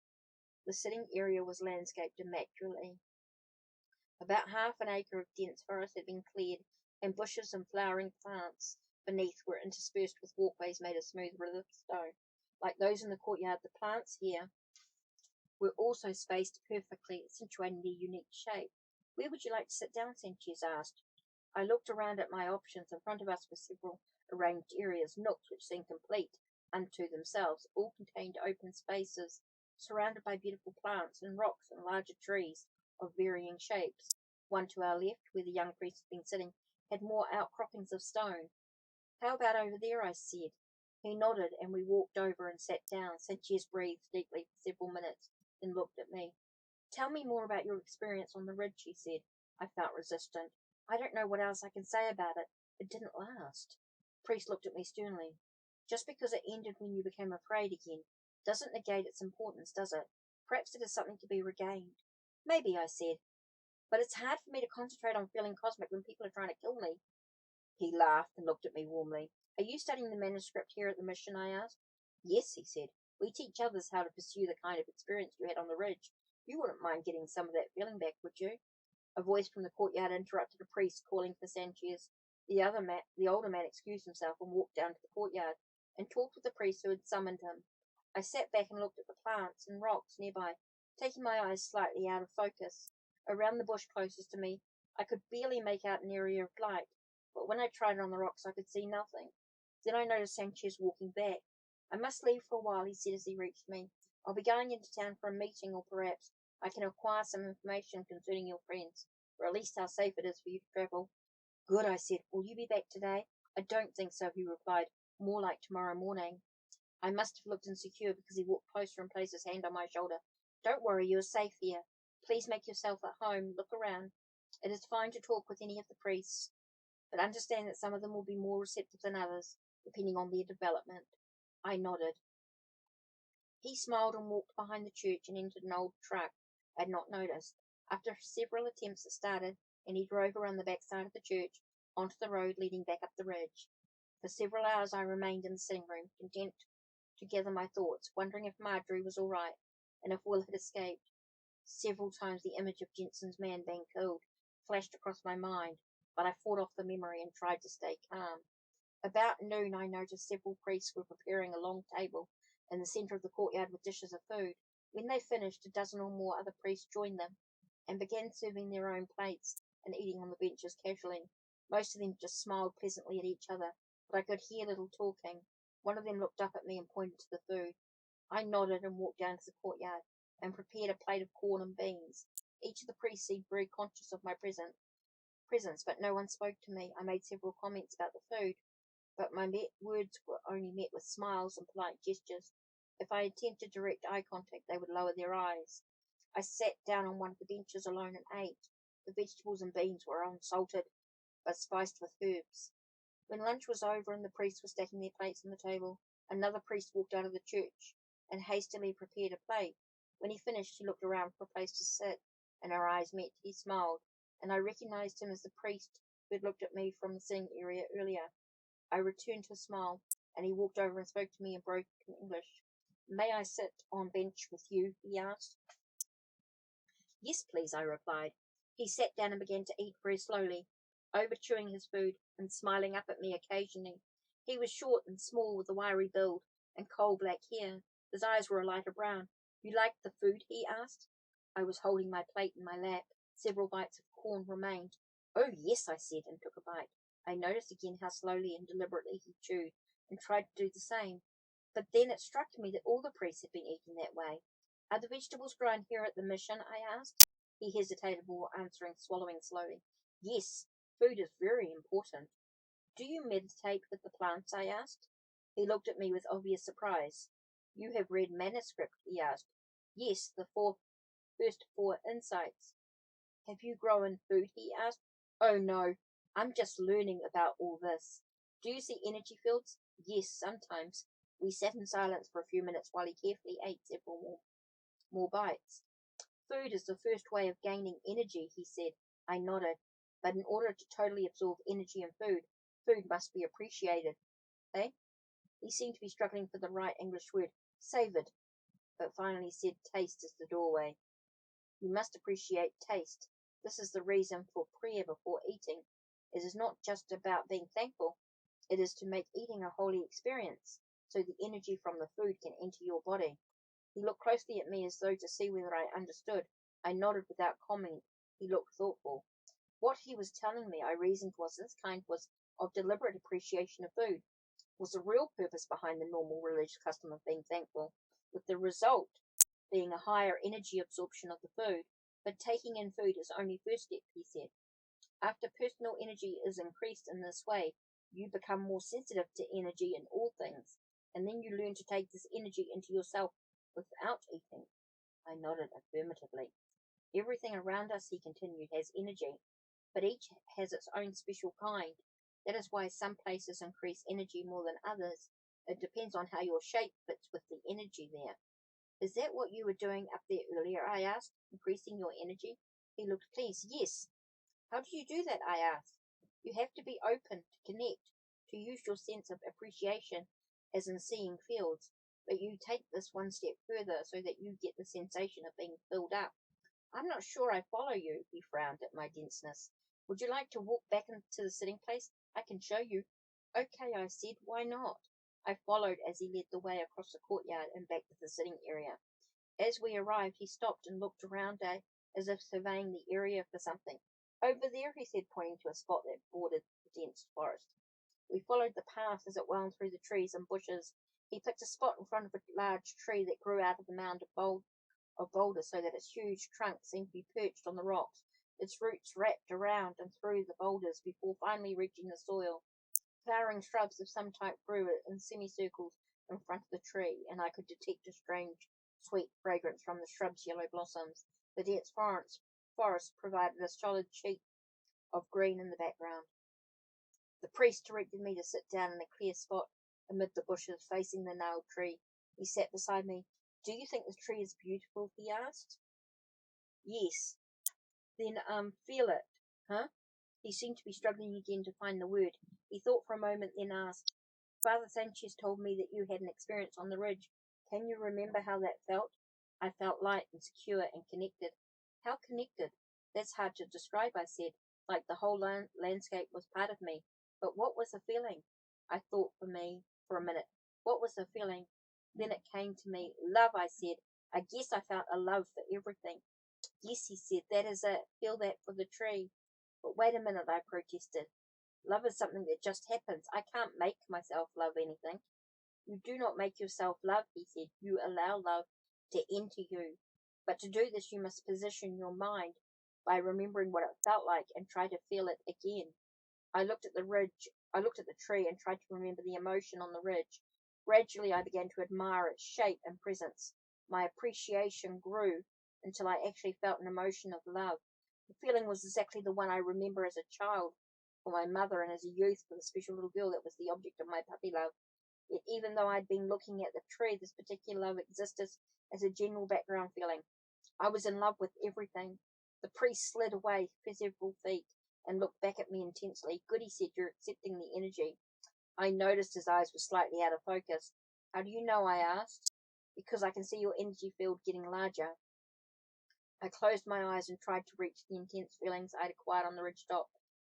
The sitting area was landscaped immaculately. About half an acre of dense forest had been cleared, and bushes and flowering plants beneath were interspersed with walkways made of smooth river stone. Like those in the courtyard, the plants here were also spaced perfectly, accentuating their unique shape. Where would you like to sit down? Sanchez asked. I looked around at my options. In front of us were several arranged areas, nooks which seemed complete unto themselves. All contained open spaces, surrounded by beautiful plants and rocks and larger trees of varying shapes. One to our left, where the young priest had been sitting, had more outcroppings of stone. How about over there? I said. He nodded, and we walked over and sat down. Sanchez breathed deeply for several minutes, then looked at me. Tell me more about your experience on the ridge, he said. I felt resistant. I don't know what else I can say about it. It didn't last. The priest looked at me sternly. Just because it ended when you became afraid again doesn't negate its importance, does it? Perhaps it is something to be regained. Maybe, I said. But it's hard for me to concentrate on feeling cosmic when people are trying to kill me. He laughed and looked at me warmly. Are you studying the manuscript here at the mission? I asked. Yes, he said. We teach others how to pursue the kind of experience you had on the ridge. You wouldn't mind getting some of that feeling back, would you? A voice from the courtyard interrupted a priest calling for Sanchez. The older man excused himself and walked down to the courtyard and talked with the priest who had summoned him. I sat back and looked at the plants and rocks nearby, taking my eyes slightly out of focus. Around the bush closest to me, I could barely make out an area of light, but when I tried it on the rocks, I could see nothing. Then I noticed Sanchez walking back. I must leave for a while, he said as he reached me. I'll be going into town for a meeting, or perhaps I can acquire some information concerning your friends, or at least how safe it is for you to travel. Good, I said. Will you be back today? I don't think so, he replied. More like tomorrow morning. I must have looked insecure because he walked closer and placed his hand on my shoulder. Don't worry, you are safe here. Please make yourself at home. Look around. It is fine to talk with any of the priests, but understand that some of them will be more receptive than others, depending on their development. I nodded. He smiled and walked behind the church and entered an old truck I had not noticed. After several attempts it started, and he drove around the back side of the church onto the road leading back up the ridge. For several hours I remained in the sitting room, content to gather my thoughts, wondering if Marjorie was all right, and if Will had escaped. Several times the image of Jensen's man being killed flashed across my mind, but I fought off the memory and tried to stay calm. About noon I noticed several priests were preparing a long table in the centre of the courtyard with dishes of food. When they finished, a dozen or more other priests joined them and began serving their own plates and eating on the benches casually. Most of them just smiled pleasantly at each other, but I could hear little talking. One of them looked up at me and pointed to the food. I nodded and walked down to the courtyard and prepared a plate of corn and beans. Each of the priests seemed very conscious of my presence, but no one spoke to me. I made several comments about the food, but my words were only met with smiles and polite gestures. If I attempted direct eye contact, they would lower their eyes. I sat down on one of the benches alone and ate. The vegetables and beans were unsalted, but spiced with herbs. When lunch was over and the priests were stacking their plates on the table, another priest walked out of the church and hastily prepared a plate. When he finished, he looked around for a place to sit, and our eyes met. He smiled, and I recognized him as the priest who had looked at me from the sitting area earlier. I returned his smile, and he walked over and spoke to me in broken English. May I sit on bench with you? He asked. Yes, please, I replied. He sat down and began to eat very slowly, over-chewing his food and smiling up at me occasionally. He was short and small with a wiry build and coal-black hair. His eyes were a lighter brown. You liked the food? He asked. I was holding my plate in my lap. Several bites of corn remained. Oh, yes, I said, and took a bite. I noticed again how slowly and deliberately he chewed, and tried to do the same. But then it struck me that all the priests had been eating that way. Are the vegetables grown here at the mission? I asked. He hesitated before answering, swallowing slowly. Yes, food is very important. Do you meditate with the plants? I asked. He looked at me with obvious surprise. You have read manuscript? He asked. Yes, the first four insights. Have you grown food? He asked. Oh no, I'm just learning about all this. Do you see energy fields? Yes, sometimes. We sat in silence for a few minutes while he carefully ate several more bites. Food is the first way of gaining energy, he said. I nodded. But in order to totally absorb energy and food must be appreciated. Eh? He seemed to be struggling for the right English word. Savoured. But finally said taste is the doorway. You must appreciate taste. This is the reason for prayer before eating. It is not just about being thankful. It is to make eating a holy experience, so the energy from the food can enter your body. He looked closely at me as though to see whether I understood. I nodded without comment. He looked thoughtful. What he was telling me, I reasoned, was this kind was of deliberate appreciation of food, was the real purpose behind the normal religious custom of being thankful, with the result being a higher energy absorption of the food. But taking in food is only first step, he said. After personal energy is increased in this way, you become more sensitive to energy in all things, and then you learn to take this energy into yourself without eating. I nodded affirmatively. Everything around us, he continued, has energy, but each has its own special kind. That is why some places increase energy more than others. It depends on how your shape fits with the energy there. Is that what you were doing up there earlier? I asked, increasing your energy. He looked pleased. Yes. How do you do that? I asked. You have to be open, to connect, to use your sense of appreciation as in seeing fields, but you take this one step further so that you get the sensation of being filled up. I'm not sure I follow you, he frowned at my denseness. Would you like to walk back into the sitting place? I can show you. Okay, I said, why not? I followed as he led the way across the courtyard and back to the sitting area. As we arrived, he stopped and looked around as if surveying the area for something. Over there, he said, pointing to a spot that bordered the dense forest. We followed the path as it wound through the trees and bushes. He picked a spot in front of a large tree that grew out of the mound of boulders so that its huge trunk seemed to be perched on the rocks. its roots wrapped around and through the boulders before finally reaching the soil. Flowering shrubs of some type grew in semicircles in front of the tree, and I could detect a strange, sweet fragrance from the shrub's yellow blossoms. The dense forest provided a solid sheet of green in the background. The priest directed me to sit down in a clear spot amid the bushes facing the gnarled tree. He sat beside me. "Do you think the tree is beautiful?" he asked. "Yes." "Then, feel it." "Huh?" He seemed to be struggling again to find the word. He thought for a moment, then asked, "Father Sanchez told me that you had an experience on the ridge. Can you remember how that felt?" "I felt light and secure and connected." "How connected?" "That's hard to describe," I said. "Like the whole landscape was part of me." "But what was the feeling?" I thought for a minute. What was the feeling? Then it came to me. "Love," I said. "I guess I felt a love for everything." "Yes," he said, "that is it. Feel that for the tree." "But wait a minute," I protested. "Love is something that just happens. I can't make myself love anything." "You do not make yourself love," he said. "You allow love to enter you. But to do this, you must position your mind by remembering what it felt like and try to feel it again." I looked at the tree and tried to remember the emotion on the ridge. Gradually, I began to admire its shape and presence. My appreciation grew until I actually felt an emotion of love. The feeling was exactly the one I remember as a child for my mother and as a youth for the special little girl that was the object of my puppy love. Yet even though I'd been looking at the tree, this particular love existed as a general background feeling. I was in love with everything. The priest slid away for several feet and looked back at me intensely. "Good," he said, "you're accepting the energy." I noticed his eyes were slightly out of focus. "How do you know?" I asked. "Because I can see your energy field getting larger." I closed my eyes and tried to reach the intense feelings I'd acquired on the ridge top.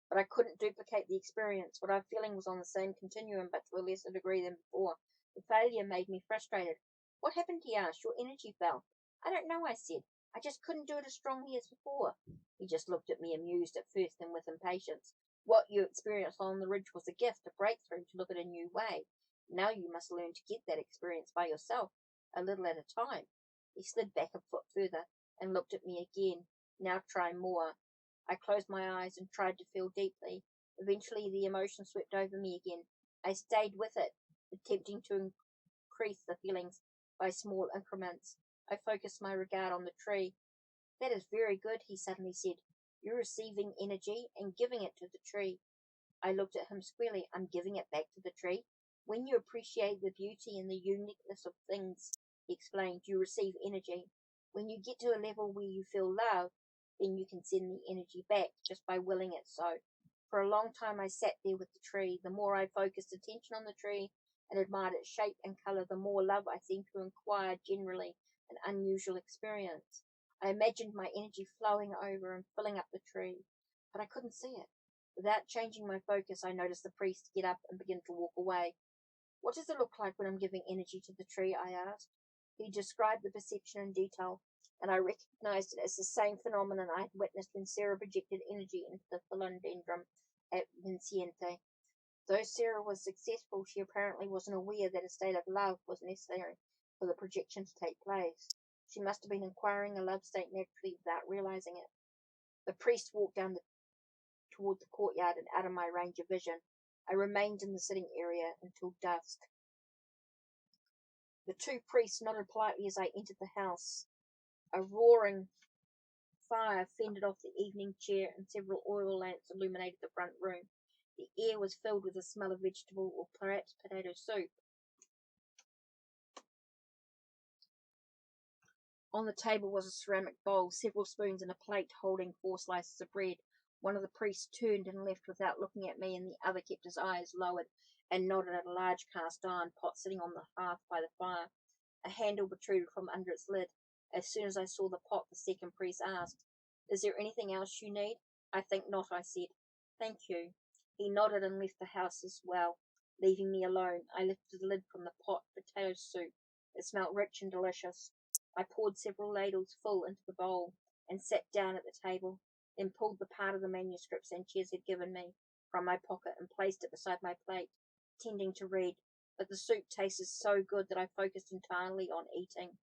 But I couldn't duplicate the experience. What I'm feeling was on the same continuum, but to a lesser degree than before. The failure made me frustrated. "What happened?" he asked. "Your energy fell." "I don't know," I said. "I just couldn't do it as strongly as before." He just looked at me, amused at first, then with impatience. "What you experienced on the ridge was a gift, a breakthrough to look at a new way. Now you must learn to get that experience by yourself, a little at a time." He slid back a foot further and looked at me again. "Now try more." I closed my eyes and tried to feel deeply. Eventually the emotion swept over me again. I stayed with it, attempting to increase the feelings by small increments. I focused my regard on the tree. "That is very good," he suddenly said. "You're receiving energy and giving it to the tree." I looked at him squarely. "I'm giving it back to the tree?" "When you appreciate the beauty and the uniqueness of things," he explained, "you receive energy. When you get to a level where you feel love, then you can send the energy back just by willing it so." For a long time I sat there with the tree. The more I focused attention on the tree and admired its shape and color, the more love I seemed to acquire, generally an unusual experience. I imagined my energy flowing over and filling up the tree, but I couldn't see it. Without changing my focus, I noticed the priest get up and begin to walk away. "What does it look like when I'm giving energy to the tree?" I asked. He described the perception in detail, and I recognized it as the same phenomenon I had witnessed when Sarah projected energy into the philodendron at Vinciente. Though Sarah was successful, she apparently wasn't aware that a state of love was necessary for the projection to take place. She must have been acquiring a love state naturally without realizing it. The priest walked toward the courtyard and out of my range of vision. I remained in the sitting area until dusk. The two priests nodded politely as I entered the house. A roaring fire fended off the evening cheer, and several oil lamps illuminated the front room. The air was filled with the smell of vegetable or perhaps potato soup. On the table was a ceramic bowl, several spoons, and a plate holding 4 slices of bread. One of the priests turned and left without looking at me, and the other kept his eyes lowered and nodded at a large cast-iron pot sitting on the hearth by the fire. A handle protruded from under its lid. As soon as I saw the pot, the second priest asked, "Is there anything else you need?" "I think not," I said. "Thank you." He nodded and left the house as well, leaving me alone. I lifted the lid from the pot. Potato soup. It smelt rich and delicious. I poured several ladles full into the bowl and sat down at the table, then pulled the part of the manuscript Sanchez had given me from my pocket and placed it beside my plate, intending to read. But the soup tasted so good that I focused entirely on eating.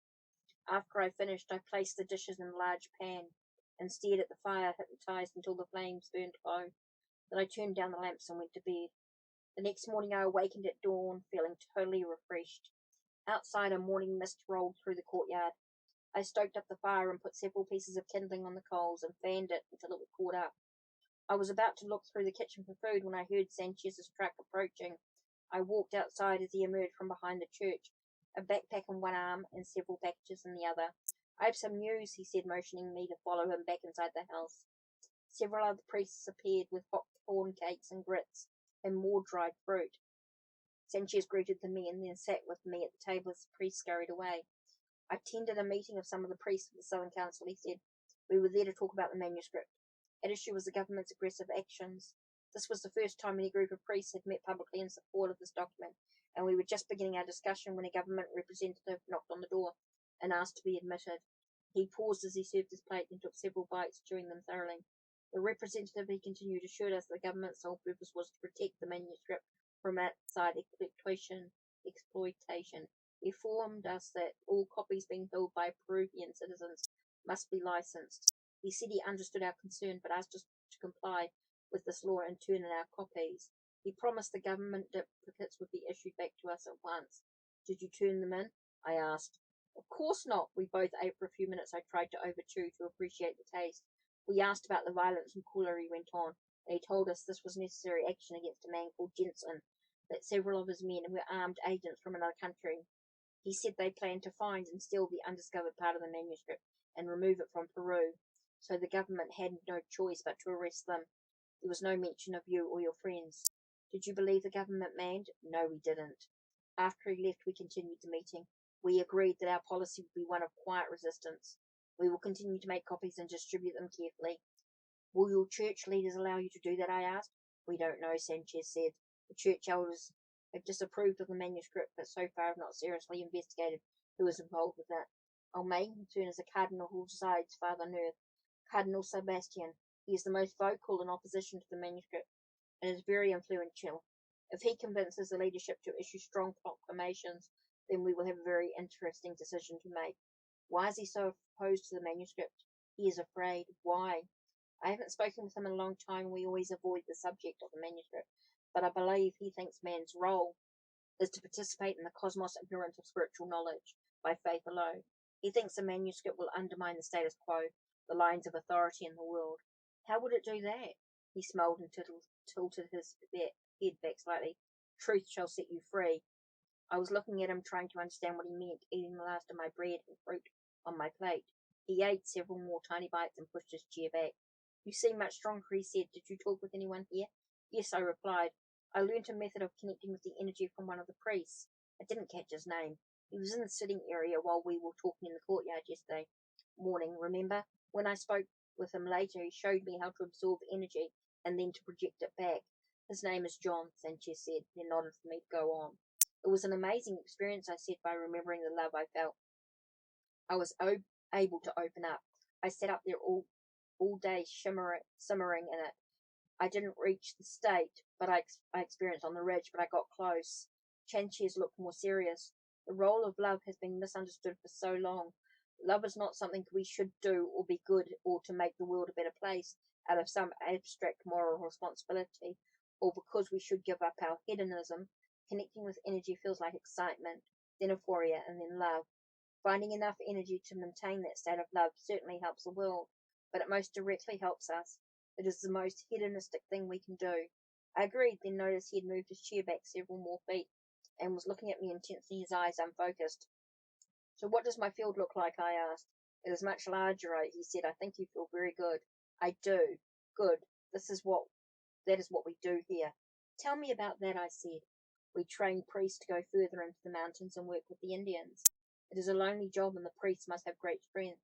After I finished, I placed the dishes in a large pan and stared at the fire, hypnotized until the flames burned low. Then I turned down the lamps and went to bed. The next morning I awakened at dawn, feeling totally refreshed. Outside, a morning mist rolled through the courtyard. I stoked up the fire and put several pieces of kindling on the coals and fanned it until it caught up. I was about to look through the kitchen for food when I heard Sanchez's truck approaching. I walked outside as he emerged from behind the church, a backpack in one arm and several packages in the other. I have some news, he said, motioning me to follow him back inside the house. Several other priests appeared with hot corn cakes and grits and more dried fruit. Sanchez greeted the men, then sat with me at the table as the priests scurried away. I attended a meeting of some of the priests of the Southern Council, he said. We were there to talk about the manuscript. At issue was the government's aggressive actions. This was the first time any group of priests had met publicly in support of this document, and we were just beginning our discussion when a government representative knocked on the door and asked to be admitted. He paused as he served his plate and took several bites, chewing them thoroughly. The representative, he continued, assured us the government's sole purpose was to protect the manuscript from outside exploitation. He informed us that all copies being held by Peruvian citizens must be licensed. He said he understood our concern, but asked us to comply with this law and turn in our copies. He promised the government duplicates would be issued back to us at once. Did you turn them in? I asked. Of course not. We both ate for a few minutes. I tried to overchew to appreciate the taste. We asked about the violence and cooler, he went on, and he told us this was necessary action against a man called Jensen, that several of his men were armed agents from another country. He said they planned to find and steal the undiscovered part of the manuscript and remove it from Peru, so the government had no choice but to arrest them. There was no mention of you or your friends. Did you believe the government man? No, we didn't. After he left, we continued the meeting. We agreed that our policy would be one of quiet resistance. We will continue to make copies and distribute them carefully. Will your church leaders allow you to do that? I asked. We don't know, Sanchez said. The church elders have disapproved of the manuscript, but so far have not seriously investigated who is involved with it. Our main concern is a cardinal who resides farther north, Cardinal Sebastian. He is the most vocal in opposition to the manuscript and is very influential. If he convinces the leadership to issue strong proclamations, then we will have a very interesting decision to make. Why is he so opposed to the manuscript? He is afraid. Why? I haven't spoken with him in a long time, and we always avoid the subject of the manuscript, but I believe he thinks man's role is to participate in the cosmos ignorant of spiritual knowledge by faith alone. He thinks the manuscript will undermine the status quo, the lines of authority in the world. How would it do that? He smiled and tilted his head back slightly. Truth shall set you free. I was looking at him, trying to understand what he meant, eating the last of my bread and fruit on my plate. He ate several more tiny bites and pushed his chair back. You seem much stronger, he said. Did you talk with anyone here? Yes, I replied. I learnt a method of connecting with the energy from one of the priests. I didn't catch his name. He was in the sitting area while we were talking in the courtyard yesterday morning, remember? When I spoke with him later, he showed me how to absorb energy and then to project it back. His name is John, Sanchez said, then nodded for me to go on. It was an amazing experience, I said, by remembering the love I felt. I was able to open up. I sat up there all day simmering in it. I didn't reach the state, but I experienced on the ridge, but I got close. Sanchez looked more serious. The role of love has been misunderstood for so long. Love is not something we should do or be good or to make the world a better place out of some abstract moral responsibility or because we should give up our hedonism. Connecting with energy feels like excitement, then euphoria, and then love. Finding enough energy to maintain that state of love certainly helps the world, but it most directly helps us. It is the most hedonistic thing we can do. I agreed, then noticed he had moved his chair back several more feet and was looking at me intensely, his eyes unfocused. So what does my field look like? I asked. It is much larger, he said. I think you feel very good. I do. Good. That is what we do here. Tell me about that, I said. We train priests to go further into the mountains and work with the Indians. It is a lonely job, and the priests must have great strength.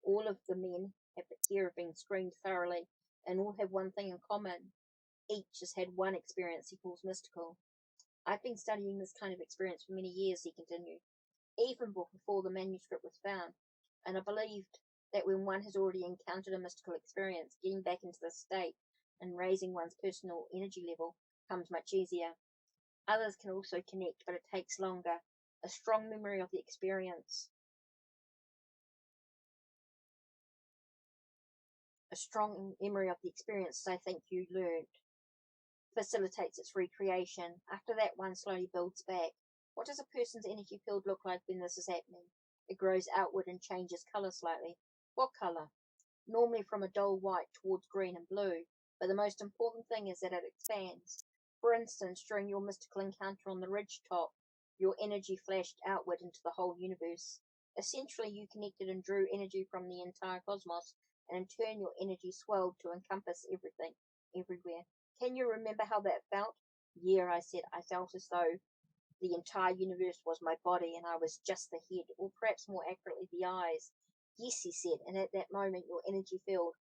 All of the men have the care of being screened thoroughly, and all have one thing in common. Each has had one experience he calls mystical. I've been studying this kind of experience for many years, he continued, even before the manuscript was found, and I believed that when one has already encountered a mystical experience, getting back into this state and raising one's personal energy level comes much easier. Others can also connect, but it takes longer. A strong memory of the experience A strong memory of the experiences I think you learned facilitates its recreation. After that, one slowly builds back. What does a person's energy field look like when this is happening? It grows outward and changes colour slightly. What colour? Normally from a dull white towards green and blue, but the most important thing is that it expands. For instance, during your mystical encounter on the ridge top, your energy flashed outward into the whole universe. Essentially, you connected and drew energy from the entire cosmos, and in turn your energy swelled to encompass everything, everywhere. Can you remember how that felt? Yeah, I said. I felt as though the entire universe was my body and I was just the head, or perhaps more accurately the eyes. Yes, he said, and at that moment your energy field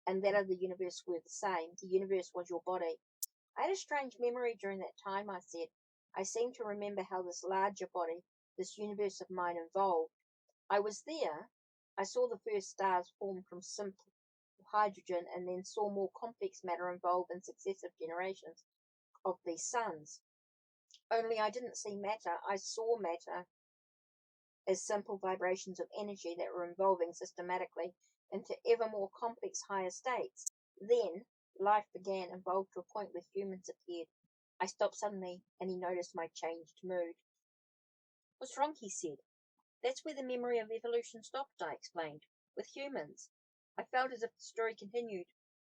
and that of the universe were the same. The universe was your body. I had a strange memory during that time, I said. I seem to remember how this larger body, this universe of mine, evolved. I was there. I saw the first stars form from simple hydrogen and then saw more complex matter evolve in successive generations of these suns. Only I didn't see matter, I saw matter as simple vibrations of energy that were evolving systematically into ever more complex higher states. Then life began, evolved to a point where humans appeared. I stopped suddenly, and he noticed my changed mood. What's wrong? He said. That's where the memory of evolution stopped, I explained. With humans. I felt as if the story continued,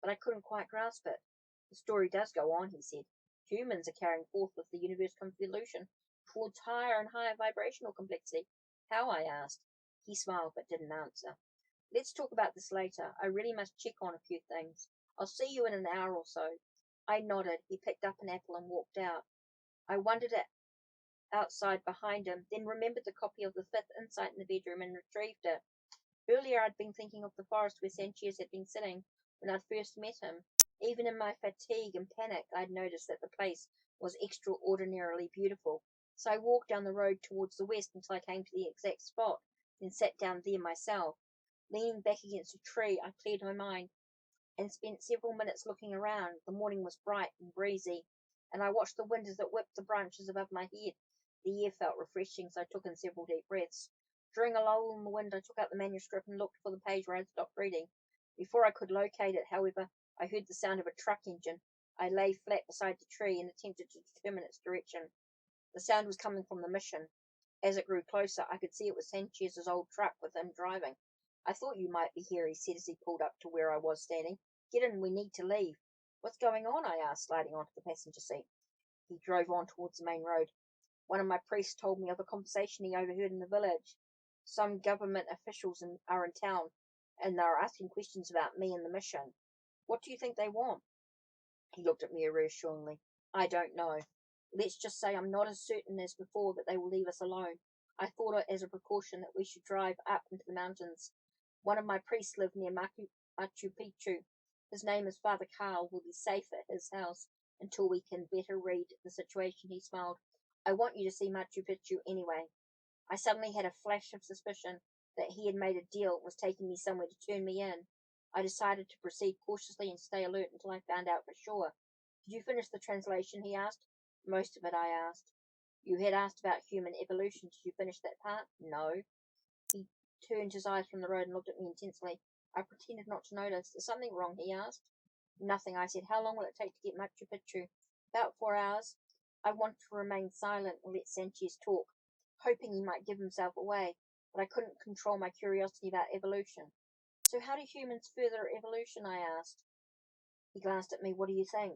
but I couldn't quite grasp it. The story does go on, he said. Humans are carrying forth with the universe evolution towards higher and higher vibrational complexity. How? I asked. He smiled but didn't answer. Let's talk about this later. I really must check on a few things. I'll see you in an hour or so. I nodded. He picked up an apple and walked out. I wondered outside behind him, then remembered the copy of the fifth insight in the bedroom and retrieved it. Earlier I'd been thinking of the forest where Sanchez had been sitting when I'd first met him. Even in my fatigue and panic, I'd noticed that the place was extraordinarily beautiful. So I walked down the road towards the west until I came to the exact spot, then sat down there myself. Leaning back against a tree, I cleared my mind and spent several minutes looking around. The morning was bright and breezy, and I watched the wind as it whipped the branches above my head. The air felt refreshing, so I took in several deep breaths. During a lull in the wind, I took out the manuscript and looked for the page where I'd stopped reading. Before I could locate it, however, I heard the sound of a truck engine. I lay flat beside the tree and attempted to determine its direction. The sound was coming from the mission. As it grew closer, I could see it was Sanchez's old truck with him driving. I thought you might be here, he said as he pulled up to where I was standing. Get in, we need to leave. What's going on? I asked, sliding onto the passenger seat. He drove on towards the main road. One of my priests told me of a conversation he overheard in the village. Some government officials are in town, and they're asking questions about me and the mission. What do you think they want? He looked at me reassuringly. I don't know. Let's just say I'm not as certain as before that they will leave us alone. I thought as a precaution that we should drive up into the mountains. One of my priests lived near Machu Picchu. His name is Father Carl. We'll be safe at his house until we can better read the situation. He smiled. I want you to see Machu Picchu anyway. I suddenly had a flash of suspicion that he had made a deal and was taking me somewhere to turn me in. I decided to proceed cautiously and stay alert until I found out for sure. Did you finish the translation? He asked. Most of it, I asked. You had asked about human evolution. Did you finish that part? No. He turned his eyes from the road and looked at me intensely. I pretended not to notice. Is something wrong? He asked. Nothing, I said. How long will it take to get Machu Picchu? About 4 hours. I wanted to remain silent and let Sanchez talk, hoping he might give himself away, but I couldn't control my curiosity about evolution. So how do humans further evolution? I asked. He glanced at me. What do you think?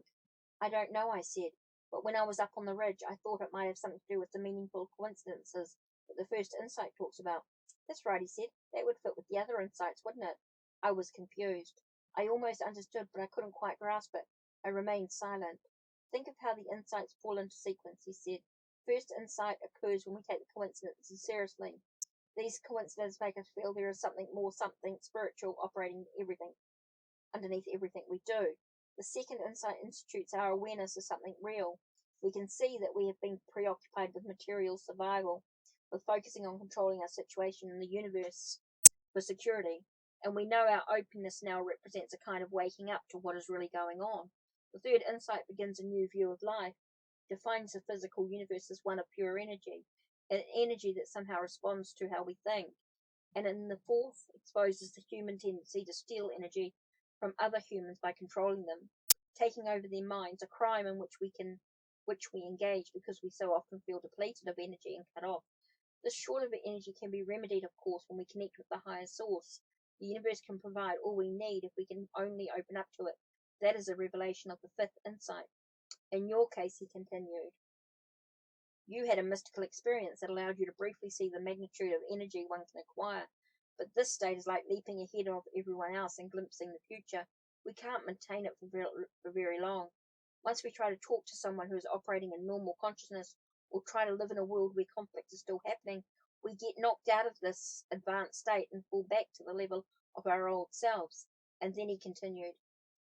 I don't know, I said, but when I was up on the ridge, I thought it might have something to do with the meaningful coincidences that the first insight talks about. That's right, he said. That would fit with the other insights, wouldn't it? I was confused. I almost understood, but I couldn't quite grasp it. I remained silent. Think of how the insights fall into sequence, he said. First insight occurs when we take the coincidences seriously. These coincidences make us feel there is something more, something spiritual operating underneath everything we do. The second insight institutes our awareness of something real. We can see that we have been preoccupied with material survival, with focusing on controlling our situation in the universe for security, and we know our openness now represents a kind of waking up to what is really going on. The third insight begins a new view of life, defines the physical universe as one of pure energy, an energy that somehow responds to how we think. And in the fourth, exposes the human tendency to steal energy from other humans by controlling them, taking over their minds, a crime in which we engage because we so often feel depleted of energy and cut off. This short of energy can be remedied, of course, when we connect with the higher source. The universe can provide all we need if we can only open up to it. That is a revelation of the fifth insight. In your case, he continued, you had a mystical experience that allowed you to briefly see the magnitude of energy one can acquire. But this state is like leaping ahead of everyone else and glimpsing the future. We can't maintain it for very long. Once we try to talk to someone who is operating in normal consciousness, or try to live in a world where conflict is still happening, we get knocked out of this advanced state and fall back to the level of our old selves. And then he continued,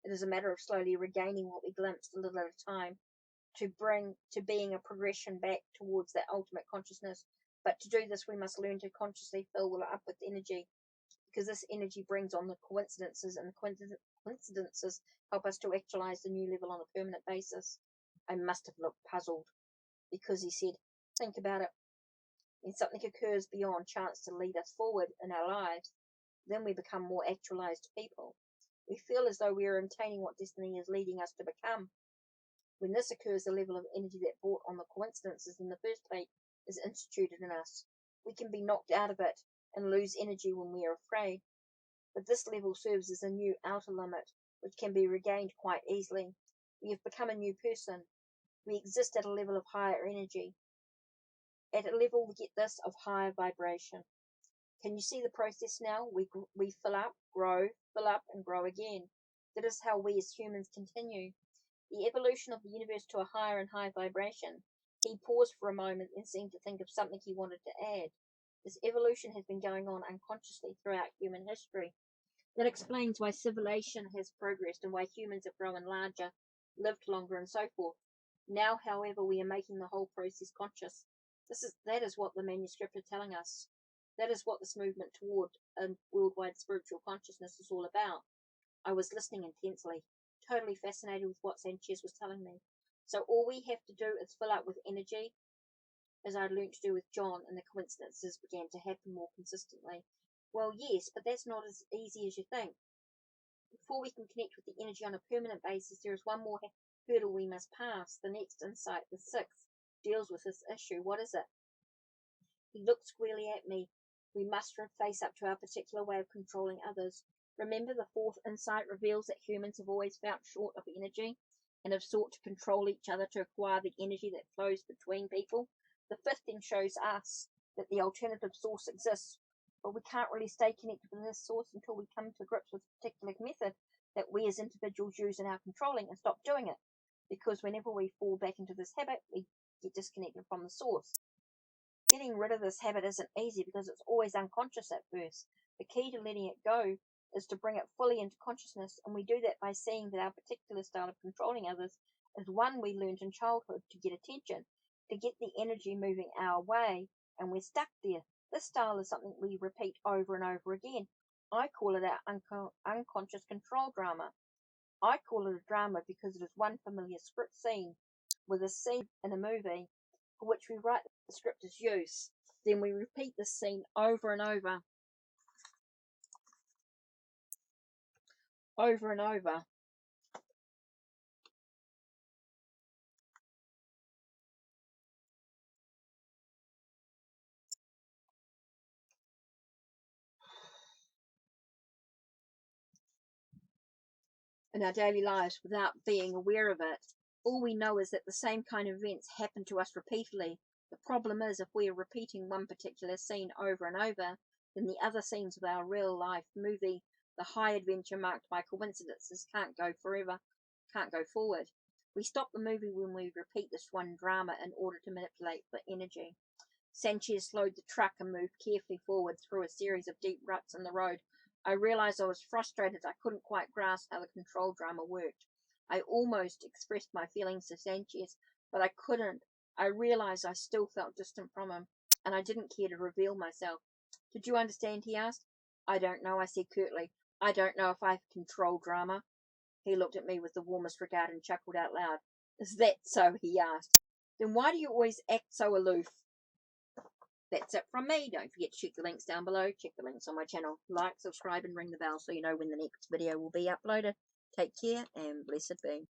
it is a matter of slowly regaining what we glimpsed a little at a time, to bring to being a progression back towards that ultimate consciousness. But to do this, we must learn to consciously fill it up with energy, because this energy brings on the coincidences, and the coincidences help us to actualize the new level on a permanent basis. I must have looked puzzled, because he said, think about it. When something occurs beyond chance to lead us forward in our lives, then we become more actualized people. We feel as though we are obtaining what destiny is leading us to become. When this occurs, the level of energy that brought on the coincidences in the first place is instituted in us. We can be knocked out of it and lose energy when we are afraid, but this level serves as a new outer limit, which can be regained quite easily. We have become a new person. We exist at a level of higher energy, at a level, get this, of higher vibration. Can you see the process now? We fill up, grow, fill up, and grow again. That is how we as humans continue. The evolution of the universe to a higher and higher vibration. He paused for a moment and seemed to think of something he wanted to add. This evolution has been going on unconsciously throughout human history. That explains why civilization has progressed and why humans have grown larger, lived longer, and so forth. Now, however, we are making the whole process conscious. That is what the manuscript are telling us. That is what this movement toward a worldwide spiritual consciousness is all about. I was listening intensely, totally fascinated with what Sanchez was telling me. So all we have to do is fill up with energy, as I'd learned to do with John, and the coincidences began to happen more consistently. Well, yes, but that's not as easy as you think. Before we can connect with the energy on a permanent basis, there is one more hurdle we must pass. The next insight, the sixth, deals with this issue. What is it? He looked squarely at me. We must face up to our particular way of controlling others. Remember, the fourth insight reveals that humans have always felt short of energy and have sought to control each other to acquire the energy that flows between people. The fifth thing shows us that the alternative source exists, but we can't really stay connected with this source until we come to grips with a particular method that we as individuals use in our controlling and stop doing it. Because whenever we fall back into this habit, we get disconnected from the source. Getting rid of this habit isn't easy because it's always unconscious at first. The key to letting it go is to bring it fully into consciousness, and we do that by seeing that our particular style of controlling others is one we learned in childhood to get attention, to get the energy moving our way, and we're stuck there. This style is something we repeat over and over again. I call it our unconscious control drama. I call it a drama because it is one familiar script scene, with a scene in a movie for which we write the script as use. Then we repeat this scene over and over and over. In our daily lives without being aware of it. All we know is that the same kind of events happen to us repeatedly. The problem is, if we are repeating one particular scene over and over, then the other scenes of our real life movie, the high adventure marked by coincidences, can't go forward. We stop the movie when we repeat this one drama in order to manipulate the energy. Sanchez slowed the truck and moved carefully forward through a series of deep ruts in the road. I realized I was frustrated. I couldn't quite grasp how the control drama worked. I almost expressed my feelings to Sanchez, but I couldn't. I realized I still felt distant from him, and I didn't care to reveal myself. Did you understand? He asked. I don't know, I said curtly. I don't know if I have control drama. He looked at me with the warmest regard and chuckled out loud. Is that so? He asked. Then why do you always act so aloof? that's it from me. Don't forget to check the links down below. Check the links on my channel. Like, subscribe, and ring the bell so you know when the next video will be uploaded. Take care, and blessed be.